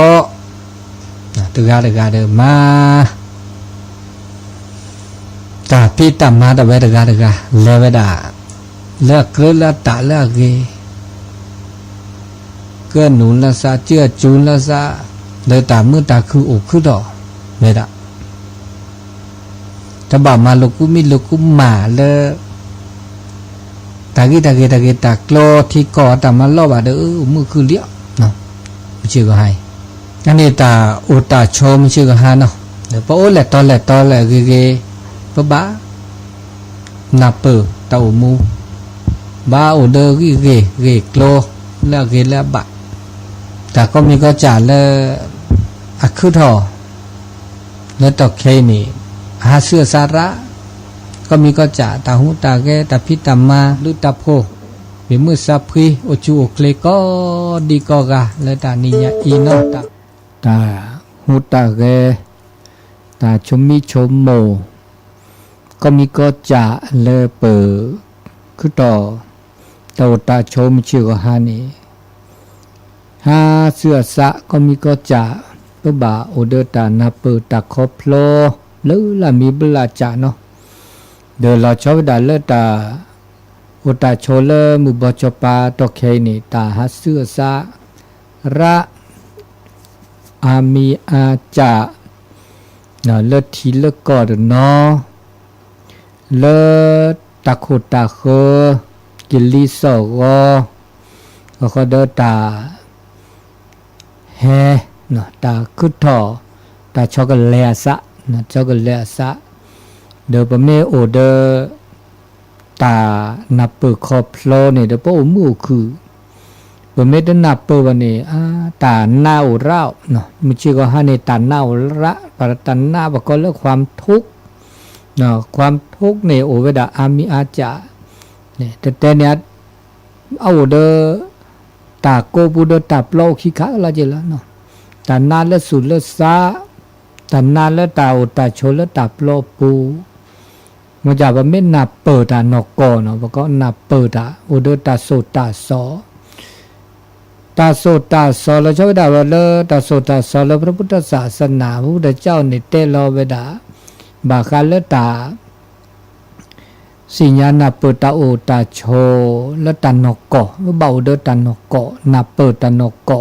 ตึกาเดมาตาพี่ตามาตะเวตกาเลเวดาเลิกเกลือตาเลิกเกเกื้อหนุนละซาเจือจูนละซาเลยตามือตาคืออกคือดอกเวดาถ้าบ่ามาลูกกุมีลูกกุมาเลยตากีตาโกลที่ก่อตามาลอบาเด้อมือคือเลี้ยเนาะชื่อก็ให้อันนี้ตาอุตาโชมชื่อก็หาเนาะเดี๋ยวพอโอแหละตอแหละเกปะบานาเปอตาอุมูบาโอเดอเกโกลแล้วเกแล้วบะแต่ก็มีก็จ่าแล้วอักคือทอแล้วตอกเคนี่หาเสื้อสาระก็มีก็จ่าตาหูตาแกตาพิตามาหรือตาโพ เป็นมือซับพรีโอจูโอเคลก็ดีก็กะและตานิยาอีนอตาหูตาเกตาชมมิชมโมก็มีก็จะเลเปอคือต่อโตตาชมชื่อก็ฮานี่ฮาเสือสะก็มีก็จะปะบาโอเดตานาเปอตาคอพโลหรือละมีบลาจาเนาะเดอเราชอบดาเลตาโอตาโชเลมือบอจปาตอเคนี่ตาฮัสเสือสะระอามีอาจาเนาะเลทีเลกอดเนาะเลตาโคตาเคกิลิสอก็เดตาเฮเนาะตาคุดทอตาช็อกโกแลตซะนะช็อกโกแลตซะเดอปเมโอเดตานับเปอคอพลอเนี่ยเดอปอมูคือปเมดนับเปอวันนี้ตาหน้าเราเนาะมันชื่อก็ฮานี่ตาหน้าระปรตันหน้าบอกก็เรื่องความทุกข์เนาะความทุกข์เนี่ยโอเวดาอามีอาจาเนี่ยแต่เนี่ยเอาเดอตาโกบูเดตาเปล่าขี้ขาละเจละเนาะตานาและสุดและซาตานาและตาโอตาโชและตาเปล่าปูมันจะว่าไม่นับเปิดตานอกก่อนเนาะเพราะก็นับเปิดตาโอเดตาโซตาซอตาโซตาซอแล้วชอบด่าว่าเลตาโซตาซอแล้วพระพุทธศาสนาพระพุทธเจ้าเนี่ยเตลอเวดาบาคาเลตาสิญาณเปิดตาโอตาโชและตานอกก่อเบาเดตานอกก่อนับเปิดตานอกก่อ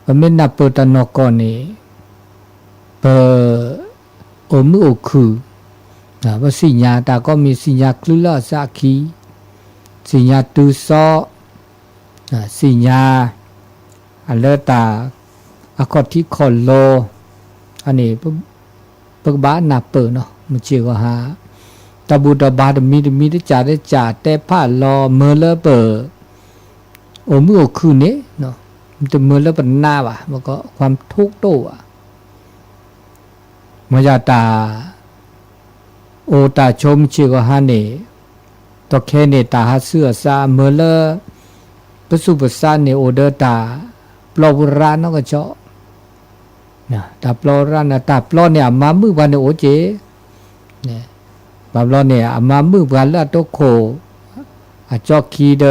พอไม่นับเปิดตานอกก่อนี่เปโอมือโอคือว่าสิญาตาก็มีสิญาคลุละสักขีสิญาตุซอสิญาอันเลตาอากอที่คอโลอันนี้ปกบ้านนับเปิดเนาะมันเชื่อว่าหาตาบูตาบาดมีได้จ่าได้จ่าแต่ผ้ารอเมื่อเลเปอโอมือโอคือเนี่ยเนาะมันจะเมื่อเลเป็นหน้าว่ะมันก็ความทุกข์โตอ่ะมายาตาโอตาชมชื่อก็ฮานี่ตอเคเนตาฮัสเสือซาเมื่อเลประสุปสานเนโอเดตาปลอบุรานะก็เจาะนะตาปลอรานะตาปลอเนี่ยมามือวันโอเจเนี่ยบาปลอเนี่ยมามือวันละตโคอะจอกคีเด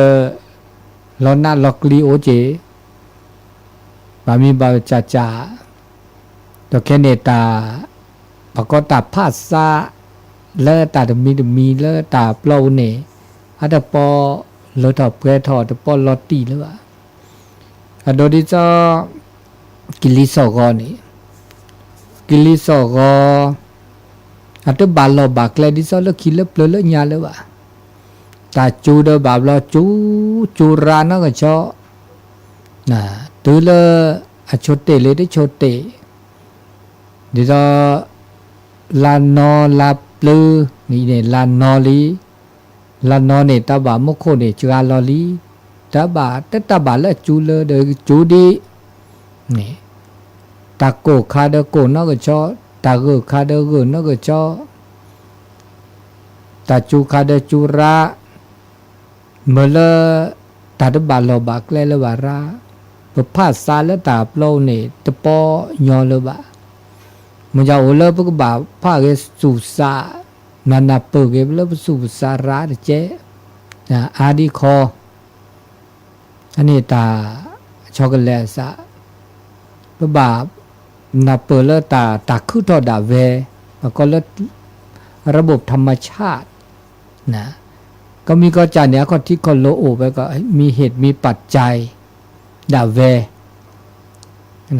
ลอนาลอกลีโอเจบามีบาจาตอเคเนตาปก็ตาภาษาเลตามีเลตาเปล่าเนี่ยอาจจะปอเลตาเพื่อถอดปอลอตตีเลยว่ะโดยที่จะกิลิสอกอนี่กิลิสอกออาจจะบาลบากเลยที่จะเลิกคิดเลิกเปลือยเลิกยาเลยว่ะตาจูเดบาบลอจูรานะก็ชอน่ะตัวเลอโชเตเลยได้โชเตเดี๋ยวลานอลาปลือนี่เนี่ยลานอลีลานอเนี่ยตาบามโคเนี่ยจาลอลีตาบาแต่ตาบาละจูเลเดจูดีนี่ตาโกคาเดโกนก็ชอตาเกคาเดเกนก็ชอตาจูคาเดจูระเมลตาดบาลบากเลยละวาระภาษาละตาเปล่าเนี่ยตะปอยอเลยบะมันจะโอเลปกบ่าผ้าเกสุสานานาเปิกเกเลปสุสาระเจอาดีคออันนี้ตาช็อกโกแลตซะปะบ่านาเปิเลตาคือทอดาเวแล้วก็เลระบบธรรมชาตินะก็มีก็จานเนี้ยก็ที่คนโลโอไปก็มีเหตุมีปัจจัยดาเว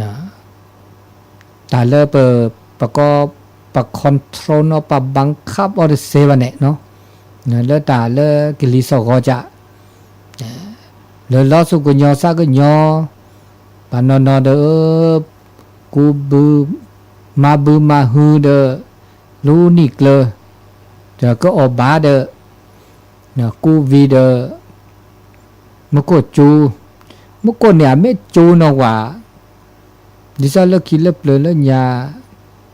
นะตาเลเปปะก็ปะคอนโทรลปะบังคับออเซวันเนี่ยเนาะเลตาเลกิลิสอก็จะเลลอสุกุญญาซากุญญาปานนอเดกูบูมาฮูเดลูนิกเลเดี๋ยวก็อบาเดนะกูวีเดมก็จูมก็เนี่ยไม่จูนว่าดิซาเลคิเลเปลญา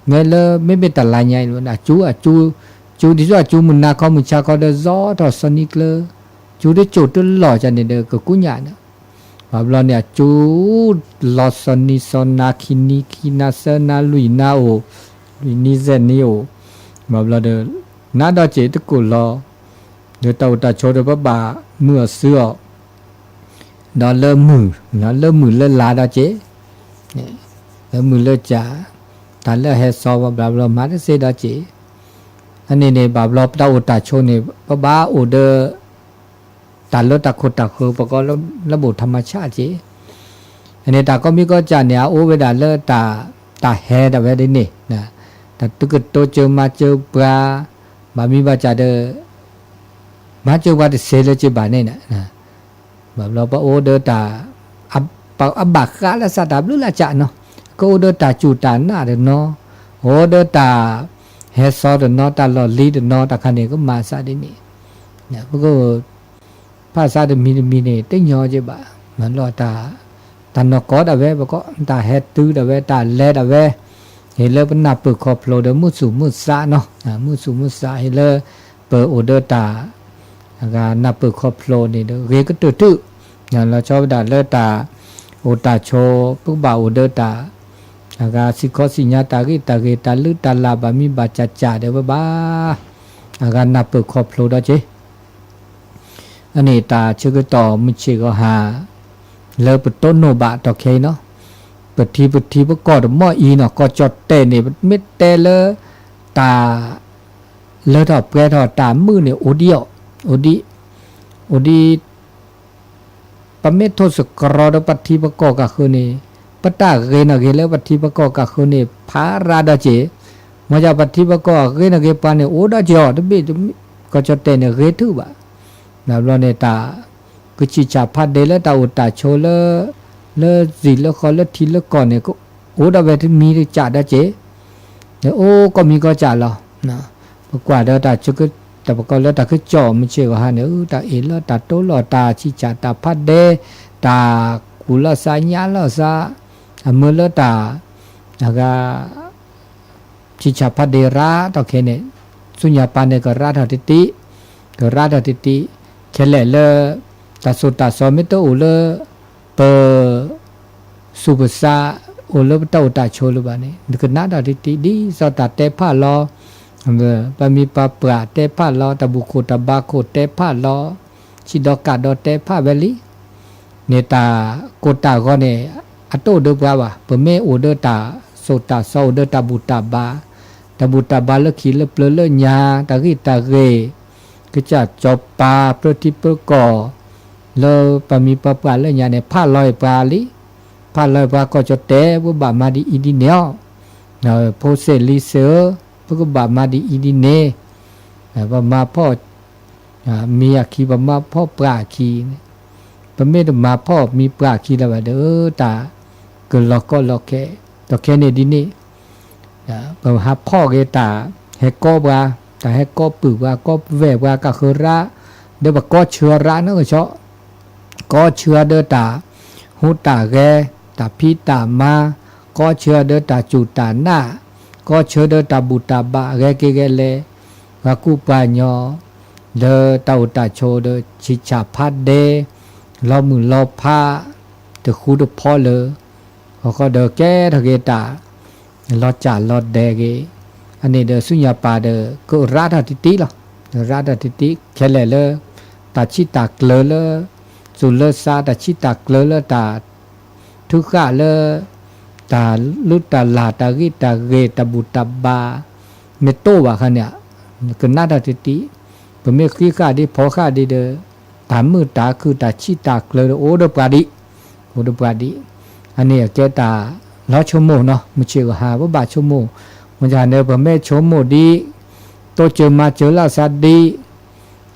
เมลไม่เป็นตะลายใหญ่นะจูดิซาจูมุนนาเขามุนชาเขาเดซอทอสนิกเล จูได้จูดหล่อจันเดก็กุญญานะบาบลอเนี่ยจูลอสนิสนาคินีคินาเซนาลุยนาโอลุยนิเซนิโอบาบลอเดนาดอเจตกุลอเดตาวตาโชเดบะเมื่อเสือดอเลมือนะเลมือเลลาดอเจเลมือเลจ่าตาเลเฮซอบาบลอมาเซดอเจอันนี้เนี่ยบาบลอตาวตาโชเนี่ยบะโอเดตาลดตาโคตาคือปก็ระบบธรรมชาติจีอันนี้ตาก็มีก็จะเนี่ยโอเวดาเลตาแฮดาเวดินี่นะแต่ตุกโตเจอมาเจอปลาบามีบาจาเดมาเจอว่าเซเลจิบานี่นะแบบเราปะโอเดตาอับบักกาลสัตว์บลุละจะเนาะก็โอเดตาจูตาหน้าเดเนาะโอเดตาเฮซอเดเนาะตาลอลีเดเนาะตาคันนี้ก็มาซาดินี่นะพวกก็ภาษาเดมีเนี่ยติ้งยอจีบะมันรอตานกอดเอาไว้บก็ตาเฮตื้อเอาไว้ตาเลดเอาไว้เฮเลปนับเปิดคอโผล่เดมุสุมุสะเนาะมุสุมุสะเฮเลเปิดโอเดตาการนับเปิดคอโผล่นี่เดเรก็ตื้ออย่างเราชอบด่าเลตาโอตาโชปุ๊บบ่าโอเดตาการสิคอสิญญาตากิตาเกตาลึตาลาบามีบาจัจจาเดบ้าการนับเปิดคอโผล่ได้เจอันนี้ตาชื่อก็ต่อมิเชก็หาเลอปุตโตโนบะต่อเคเนาะปุทีประกอบหม้ออีเนาะก็จดเตเนี่ยเม็ดเตเลตาเลอถอดแปรถอดตามือเนี่ยโอดีปะเม็ดโทสกรอดปฏิประกอบกับคือนี่ปะตาเกนะเกเลปฏิประกอบกับคือนี่พาราดาเจมาจากปฏิประกอบเกนะเกปานเนี่ยโอดาเจอตะบิก็จดเตเนี่ยเกถือบะนะบลอเนตากุจิจาพัดเดลตาอุตาโชเลสิเลคอเลทีเลก่อนเนี่ยก็โอดาเวทมีจ่าดาเจเนี่ยโอก็มีก็จ่าแล้วนะปกว่าเดตาจุกแต่ปกแล้วตาคือจ่อไม่เชื่อว่าเนี่ยตาเอลตาโตลตาชิจาตาพัดเดตากุลสายญาลสาเมื่อเลตาแล้วก็ชิจาพัดเดราตอเคเนี่ยสุญญาปานเนี่ยก็ราธติติก็ราธติติแค่เลตาสุตาสอมิโตอุเลเปสุปสาอุเลตาอุตาโชลุบานี่นึกนาดาติติดีสตาเตพาลอปามีปาปราเตพาลอตาบุโคตาบาโคเตพาลอชิดอกาดอเตพาเวลีเนตาโกตาก็เนี่ยอโตเดบาวะเปเมโอเดตาโซตาโซเดตาบุตาบาเลขีเลเปเลญาตากิตาเรก็จะจบปาปฏิปกอเลปมีปปาเลญาเนี่ยผ้าลอยปลาลิผ้าลอยปลาก็จะเตะบุบามาดีอีดีเนียวโพเซลิเซอบุบามาดีอีดีเนบามาพ่อมีอาคีบามาพ่อปลาคีปะเมตมาพ่อมีปลาคีแล้วเด้อตาก็ลอกก็ลอกแค่ตอแค่เนี่ยดินี่ปะหาพ่อเกตาเฮก็บาแต่ให้ก็ปืว่าก็แวกว่าก็คือระเดี๋ยวก็เชื้อระนั่นก็เฉาะก็เชื้อเดตาหูตาแกตาพีตามาก็เชื้อเดตาจูตาหน้าก็เชื้อเดตาบุตาบะแกเกเลว่ากูปาญอเดตาอุตาโชเดชิชาพัดเดเรามือเราผ้าเดคูดพอเลยเขาก็เดแก่ทะเกตาเราจ่าเราแดเกอันนี้เดสุญญาปาเดก็ราธติติล่ะราธติติแค่เลตาชิตาเกลเลสุเลซาตาชิตาเกลเลตาทุกขะเลตาลุตาลาตากิตาเกตาบุตาบาเมโตวะคันเนี่ยก็นาธติติเปเมคีกะดิพอคะดิเดตามมือตาคือตาชิตาเกลโอเดปาดิอันนี้แกตา100ชั่วโมงเนาะมื้อเช้าหาบ่บาชั่วโมงมันจะเนปเมชมโมดีโตเจอมาเจอลาซาดี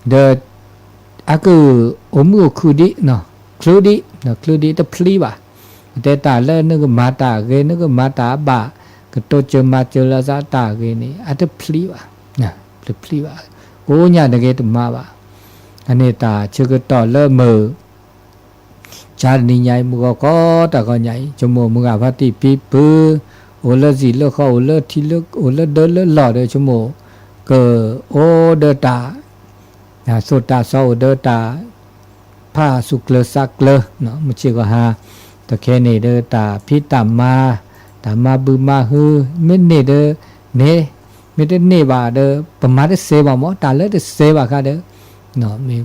เดอะคืออมือคือดิเนาะคลูดิตะพลีบะเตตาเลนึกมาตาเกนึกมาตาบะก็โตเจอมาเจอลาซาตาเกนี่อะตะพลีบะนะพลีบะโอ้ญาตะเกตมาบะอันนี้ตาชื่อก็ต่อเลมือชาตินี้ใหญ่มือก็ตะก็ใหญ่จมูกมืออะพัติปีปือโอเลสิเลเขาโอเลทีเลโอเลเดเลหล่อเดชั่วโมงก็โอเดตาสุตาโซเดตา ผ้าสุกเลอซักเลอเนาะมันชื่อว่าหาตะแค่นี่เด้อตาพี่ตามมาบือมาฮือเม็ดนี่เด้อเนเม็ดนี่บาเด้อประมาณได้เซบาหมอตาเลได้เซบาค่ะเด้อเนาะมี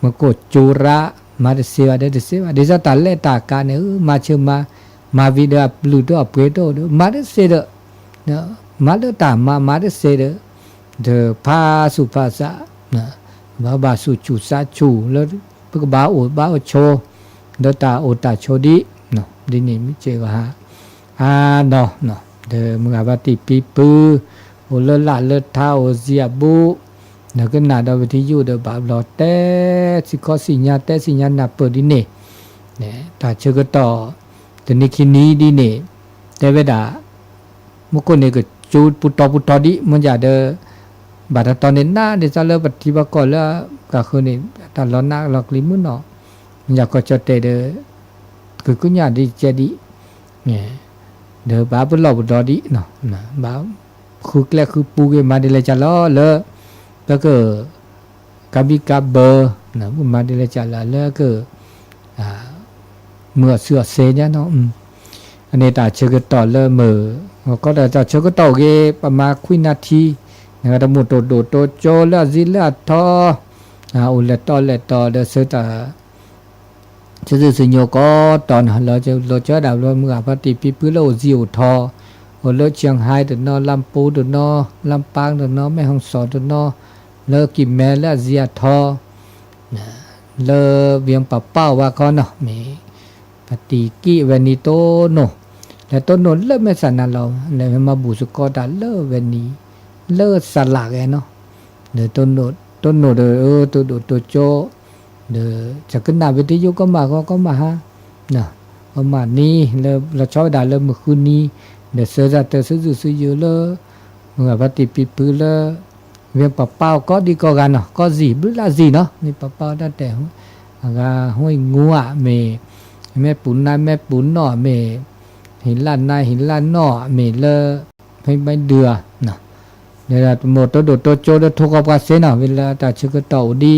มะกดจูระมาได้เซบาเด้อเซบาเดจะตาเลตากาเนี่ยมาเชื่อมาวิดีโอปลูโตอเปโตเด้อมาได้เซเด้อเนาะมาเด้อตามาได้เซเด้อเด้อพาสุภาษานะบาสุจูซาจูแล้วปกบาโอโชเดตาโอตาโชดิเนาะดินี่มิเจก็หาเนาะเดมึงอาบาติปีปือโอเลละเลทาโอเซียบุเนก็นาดาวิทยุเดบาลอเตสิคอสิญาเตสิญานาเปดิเนเนี่ยตาเชก็ต่อตนิคินีดิเนเตเวดามุกเนี่ยก็จูปุตตอดิมันจะเดบาดตอนนี้หน้าเดี๋ยวจะเลิกปฏิบัติก่อนแล้วก็คือนี่ตอนร้อนหน้าหลอกลิมุนเนาะมันอยากก็จะเตะเดอคือกุญญาดีเจดีเนี่ยเดอบาบุหลอกบุดอดีเนาะนะบาคือแกลคือปูเกมาดีเลยจะล้อเลยแล้วก็กาบิกาเบอร์นะมาดีเลยจะล้อแล้วก็เมื่อเสือเสียเนาะอันนี้ตาเชื่อก็ต่อเลยมือก็แต่จะเชื่อก็ต่อเกประมาณคุยนาทีนะครับทั้งหมดโดดโจละซิละทออุลตอเลตอเดสตาชื่อสิญญก็ตอนเราจะดาวเราเมื่อปฏิปิปุโลซิวทอโอเลเชียงไฮ้เดนอลำปูเดนอลำปางเดนอแม่ฮ่องสอนเดนอเลกิมแมละเซียทอเลเวียงปะเป้าว่าก็เนาะมีปฏิกิเวนิโตโนและต้นนนเลไม่สันนาเราเลยมาบุสุกอดาเลเวนีเลิศสลักเนาะเดี๋ยวต้นโนดเด้อตัวโจเด้อจะขึ้นหน้าวิทยุก็มาฮะนะประมาณนี้เราชอบด่าเริ่มเมื่อคืนนี้เดี๋ยวเสือจะเตอซื้อเยอะเลยเมื่อปฏิปิปื้อเลยเวียงปะเป้าก็ดีก็กันเนาะก็gìบลาgìเนาะนี่ปะเป้าได้แต่ห้วยงัวแม่ปุ่นนายแม่ปุ่นหน่อเมหินล้านนายหินล้านหน่อเมเลให้ใบเดือเนาะเดี๋ยวหมดตัวโจดทุกข์กับเสนาเวลาแต่ชื่อก็ต่อดี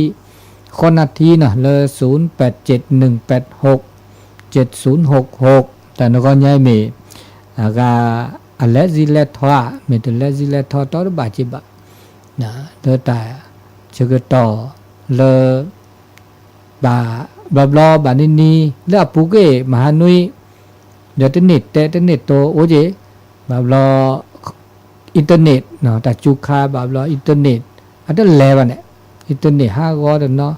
คนนาทีนะเลย0871867066แต่นก็ย้ายมีอเลซิเลทอมีแต่เลซิเลทอต่อบาจิบะนะเดี๋ยวแต่ชื่อก็ต่อเลยบาบานี่แล้วปุเกมหานุยเดี๋ยวเน็ตโตโอเจบาอินเทอร์เน็ตเนาะแต่จุคาแบบเราอินเทอร์เน็ตอันนั้นแลวเนี่ยอินเทอร์เน็ต5 กอเนาะ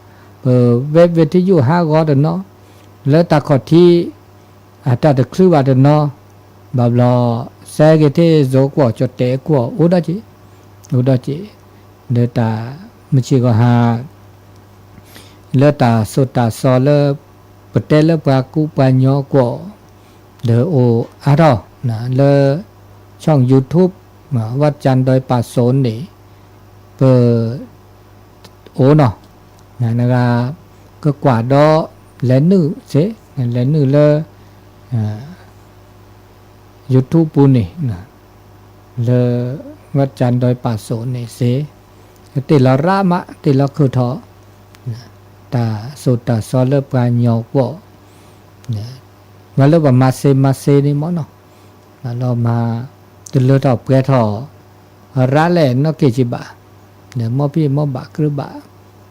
เว็บวิทยุ5 กอเนาะแล้วตาขอที่ตาตะคลือว่าเนาะแบบเราแซกเทโซกว่าจดเตกว่าโอดาจิเดตาไม่ใช่ก็หาเลตาโซตาซอเลปเตเลปากูปัญญอกว่าเดโออาร์นะเลช่อง YouTubeวัดจันทร์โดยป่าโซนนี่เปิดโอเนาะนะครับก็กว่าดอแลนึเสแลนึเลYouTube ปูนี่นะเลวัดจันทร์โดยป่าโซนนี่เสติลารามะติลาคือทอตาสุตาซอเลปาญอกว่ามาเลว่ามาเซนี่มั้งเนาะเรามาตัวเลือดออกเกลือทอร้านแหล่นอกเกจิบะเนี่ยมอพี่มอบะกรือบะ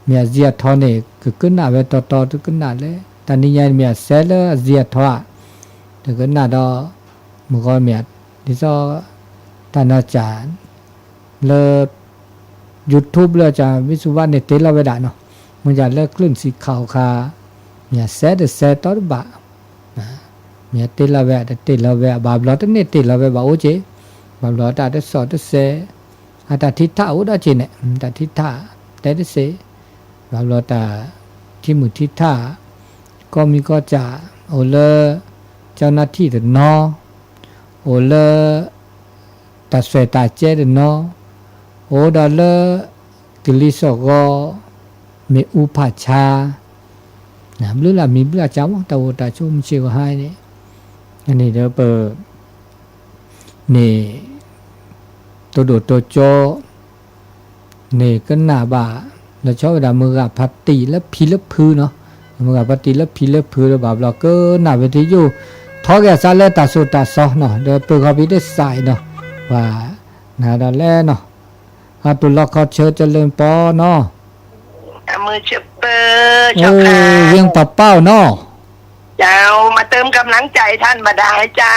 เมียเจียทอเนี่ยคือขึ้นหน้าเวต่อขึ้นหน้าเลยตอนนี้ยังเมียเซลเจียทอถึงขึ้นหน้าดอมึงก็เมียที่ซอท่านอาจารย์เลยูทูบเลยจะวิศวะในเตลเวดาเนาะมึงจะเลิกคลื่นสีขาวคาเมียเซต่อบะเมียเตลเวบาบลอตเนี่ยเตลเวบาโอเจบาบลอตาได้สอดเสอาตาทิท่าอุดาเจเนี่ยตาทิท่าแต่ได้เสบาบลอตาที่มือทิท่าก็มีก็จะโอเลเจ้าหน้าที่เดนอโอเลตาสวยตาเจเดนอโอดาเลกิลิสโกมีอุปชานะหรือละมีเบื่อจ้าตัวตาชุ่มเชี่ยวให้เนี่ยอันนี้เดี๋ยวเปิดนี่ตัวโดดตัวโจนี่ก็หน้าบ่า เราชอบเวลามือกับพัตตีและพีและพือเนาะมือกับพัตตีและพีและพือแล้วแบบเราก็หน้าเวทีอยู่ท้อแก่ซาเลตาสุตาซอเนาะเดี๋ยวเปิดเขาไปได้สายเนาะว่าหน้าดาแลเนาะอาตุลเขาเชิญเจริญปอเนาะมือเชเปอร์เจ้าค่ะ เวียงปะเป้าเนาะ เจ้ามาเติมกำลังใจท่านมาได้เจ้า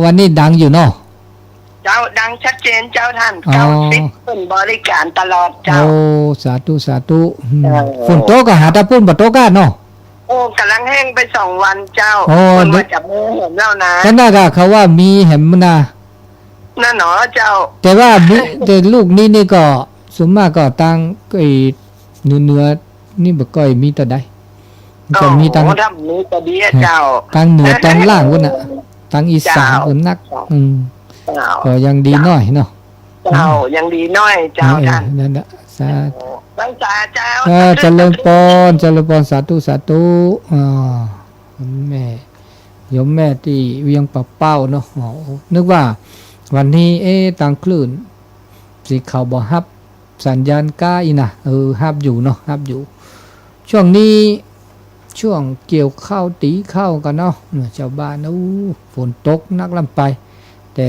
วันนี้ดังอยู่เนาะ เจ้าดังชัดเจนเจ้าท่าน อ๋อ 90เป็นบริการตลอดเจ้า โอ้สาธุสาธุฝนตกก็หาตาพุ่นบ่ตกกันเนาะ โอ้กำลังแห้งไป2 วันเจ้า โอ้ คนมาจับมือเห็นแล้วนะ ก็น่าก็เขาว่ามีแหมนะ นั่นหนอเจ้า แต่ว่าแต่ลูกนี้นี่ก็ส่วนมากก็ตังไอ้เนื้อนี่บ่ค่อยมีแต่ใดจะมีตัง โอ้ทำนี้ก็ดีเจ้า ตังเหนือตังล่างพุ่นน่ะตังอีสานพุ่นนักเจ้า ก็ยังดีหน่อยเนาะ เจ้ายังดีน้อยเจ้าท่าน นั่นน่ะสา ตั้งใจเจ้า เจริญพรเจริญพรสาธุสาธุแม่โยมแม่ที่เวียงปะเป้าเนาะนึกว่าวันนี้ตังคลื่นสิเขาบ่ฮับสัญญาณก้าอีน่ะฮับอยู่เนาะฮับอยู่ช่วงนี้ช่วงเกี่ยวข้าวตีข้าวกันเนาะชาวบ้านฝนตกนักลำไปแต่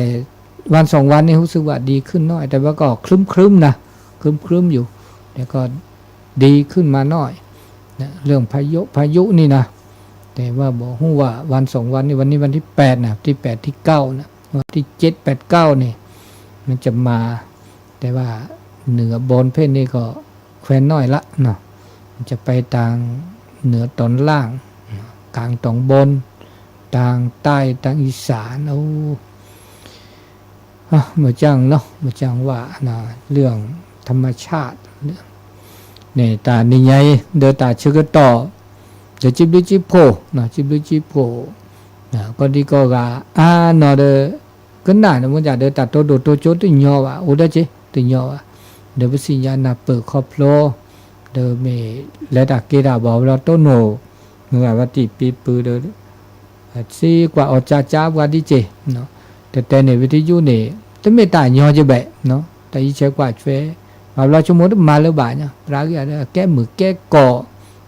วัน2 วันนี้รู้สึกว่าดีขึ้นน้อยแต่ว่าก็ครึ้มๆนะครึ้มๆอยู่แต่ก็ดีขึ้นมาน้อยนะเรื่องพายุนี่นะแต่ว่าบอกฮู้ว่าวัน2 วันนี้วันนี้วันที่8นะที่8ที่9นะวันที่7 8 9นี่มันจะมาแต่ว่าเหนือบนเพศนี่ก็แคว้นน้อยละเนาะมันจะไปทางเหนือตอนล่างกลางตอนบนทางใต้ทางอีสานเมื่อจังเนาะเมื่อจังว่านะเรื่องธรรมชาติเนี่ยตานี่ไงเดินตาชื่อก็ต่อเดี๋ยวจิบลิจิโพนะจิบลิจิโพนะก็ดีก็กะเนาะเด้อก็น่านะมันจะเดินตาโตโดโตโจตุญอว่ะโอเด้เจตุญอว่ะเดี๋ยวสิญาณเปิดครอบโลเดิมเมและตาเกดาบอกเราโตโนเมื่อว่าติปีปือเด้อสิกว่าอจาจ้าว่าดิเจเนาะแต่ในวิทยุนี่ตไม่ตายอจะแบบเนาะแต่อีเชกว่าช่วยแบบเราชั่วโมงมาแล้วบ่ายเนี่ยปรากฏแก้มือแก้ก่อ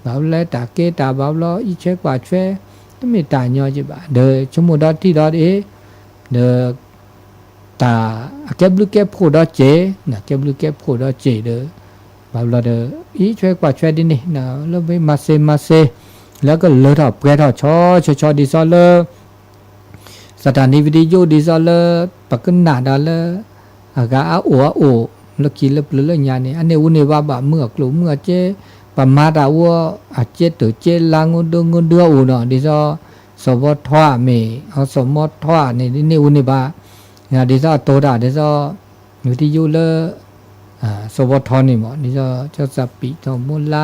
แบบแล้วตาเกตาแบบเราอีเชกว่าช่วยตไม่ตายอจะแบบเด้อชั่วโมงดอที่ดอเเด้อตาแก้บลูกแก้ผู้ดอเจนะแก้บลูกแก้ผู้ดอเจเด้อแบบเราเด้ออีเชกว่าช่วยดินี่นะแล้วไปมาเซแล้วก็เลอะถอดแก้ถอดชอดิซอเลอสถานีวิทยุดิซอเลอปักกันหนาดาเลอากาโอแล้วกินแล้วเปลือยญาเนี่ยอันนี้อุเนว่าบะเมื่อกลุ่มเมื่อเจปมาดาวัวอาเจตัวเจลางเดืออูเนาะดิซอสวทว่าเมเอาสมทว่านี่อุเนบาเนี่ยดิซอโตดาดิซอวิทยุเลสวทนี่หมอดิซอเจ้าสับปีทอมุลา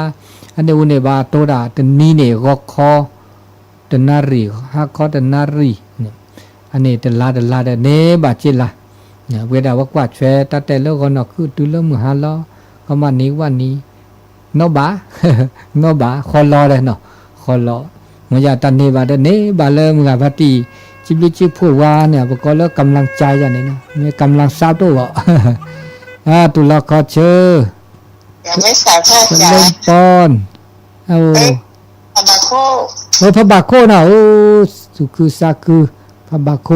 อันนี้อุเนบาโตดาตนนี้เนี่ยก็คอตนารีฮักคอตนารีอันนี้แต่ลาเนบาจิลาเนี่ยเวลาว่ากวาดแฟตัดแต่แล้วก็นอกคือตุลมือหาล้อเขามานี้วันนี้นอบาคอลอเลยเนาะคอลอเมื่อยาตันเนบาเนบาเลมกับพติจิบลิจิพูดว่าเนี่ยประกอบแล้วกำลังใจอย่างนี้เนาะมีกำลังทราบด้วยว่าตุลาคอเชอยังไม่สาวพ่อจ๋า เล่นปอนพบาโคพระบาโคเนาะสุคือซาคือพระบาโค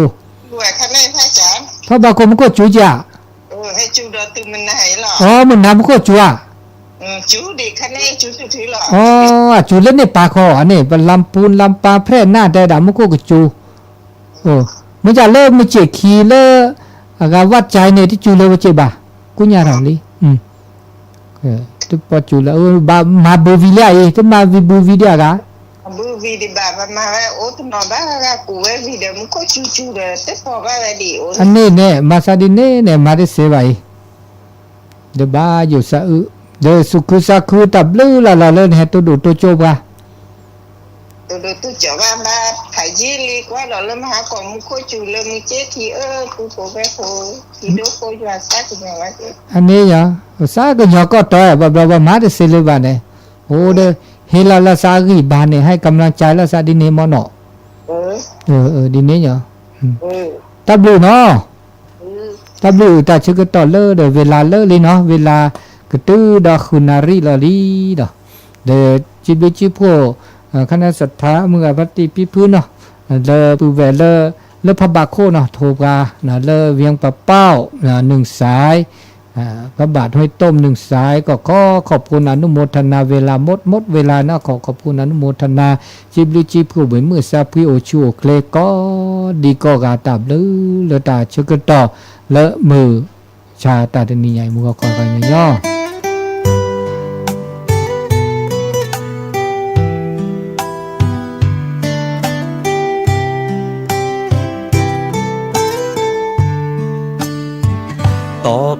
ด้วยข้างในพระจ๋าพระบาโคมันก็จูจ่าให้จูดอตึงมันไหนหรอมันน้ำมันก็จูอ่ะจูดีข้างในจูถือหรอจูเล่นในปากคออันนี้เป็นลำปูนลำปลาแพร่หน้าแต่ดำมันก็จูมันจะเลิกมันเจขีเลิกอาวัดใจเนี่ยที่จูเลยว่าเจ็บบ่ากุญญาหลังนี้ที่พอจูแล้วมาบูวิเลียที่มาบูวิเลียกะบูวิดีบาบมาโอ้ตนบ้ากูเววิเดมันก็จูเลยแต่พอบ้าดีอันนี้เนี่ยมาซาดิเนี่ยมาได้เสียไปเดบ้าอยู่ซะเดสุกุซาคุตับลูลาเล่นให้ตัวดูตัวโจบ้าตัวเจ้าบ้ามาถ่ายยีลีกว่าเราเริ่มหาของมุขจูเริ่มเจ๊ทีกูโผล่ไปโผล่ทีดูโผล่อยู่อาศัยกันอย่างไรอันนี้ยังซาก็ยอกก็ต่อยแบบมาได้เสียเลยบ้านเนี่ยโอ้เดเฮลาลาซากีบ้านเนี่ยให้กำลังใจแล้วซาดิเนมอนเนาะดิเนเนาะตับลูเนาะตับลูแต่ชื่อก็ต่อเลิกเดี๋ยวเวลาเลิกเลยเนาะเวลาก็ ระตื้อดอกคุณนารีลาลีดอกเดจิบิจิพวคณะศรัทธามือวัดติพิพื้นเนาะเลปูเวเลพระบาโคเนาะโทกานะเลเวียงปะเป้าหนึ่งสายพระบาทห้อยต้มหนึ่งสายก็ขอบคุณอนุโมทนาเวลาหมดเวลานะขอบคุณอนุโมทนาจิบลิจิผู้เหมือนมือซาพิโอชูโอเคลก็ดีก็กาตับเลตาชกต่อเลมือชาตาดนีใหญ่มือก็คอยกันย่อ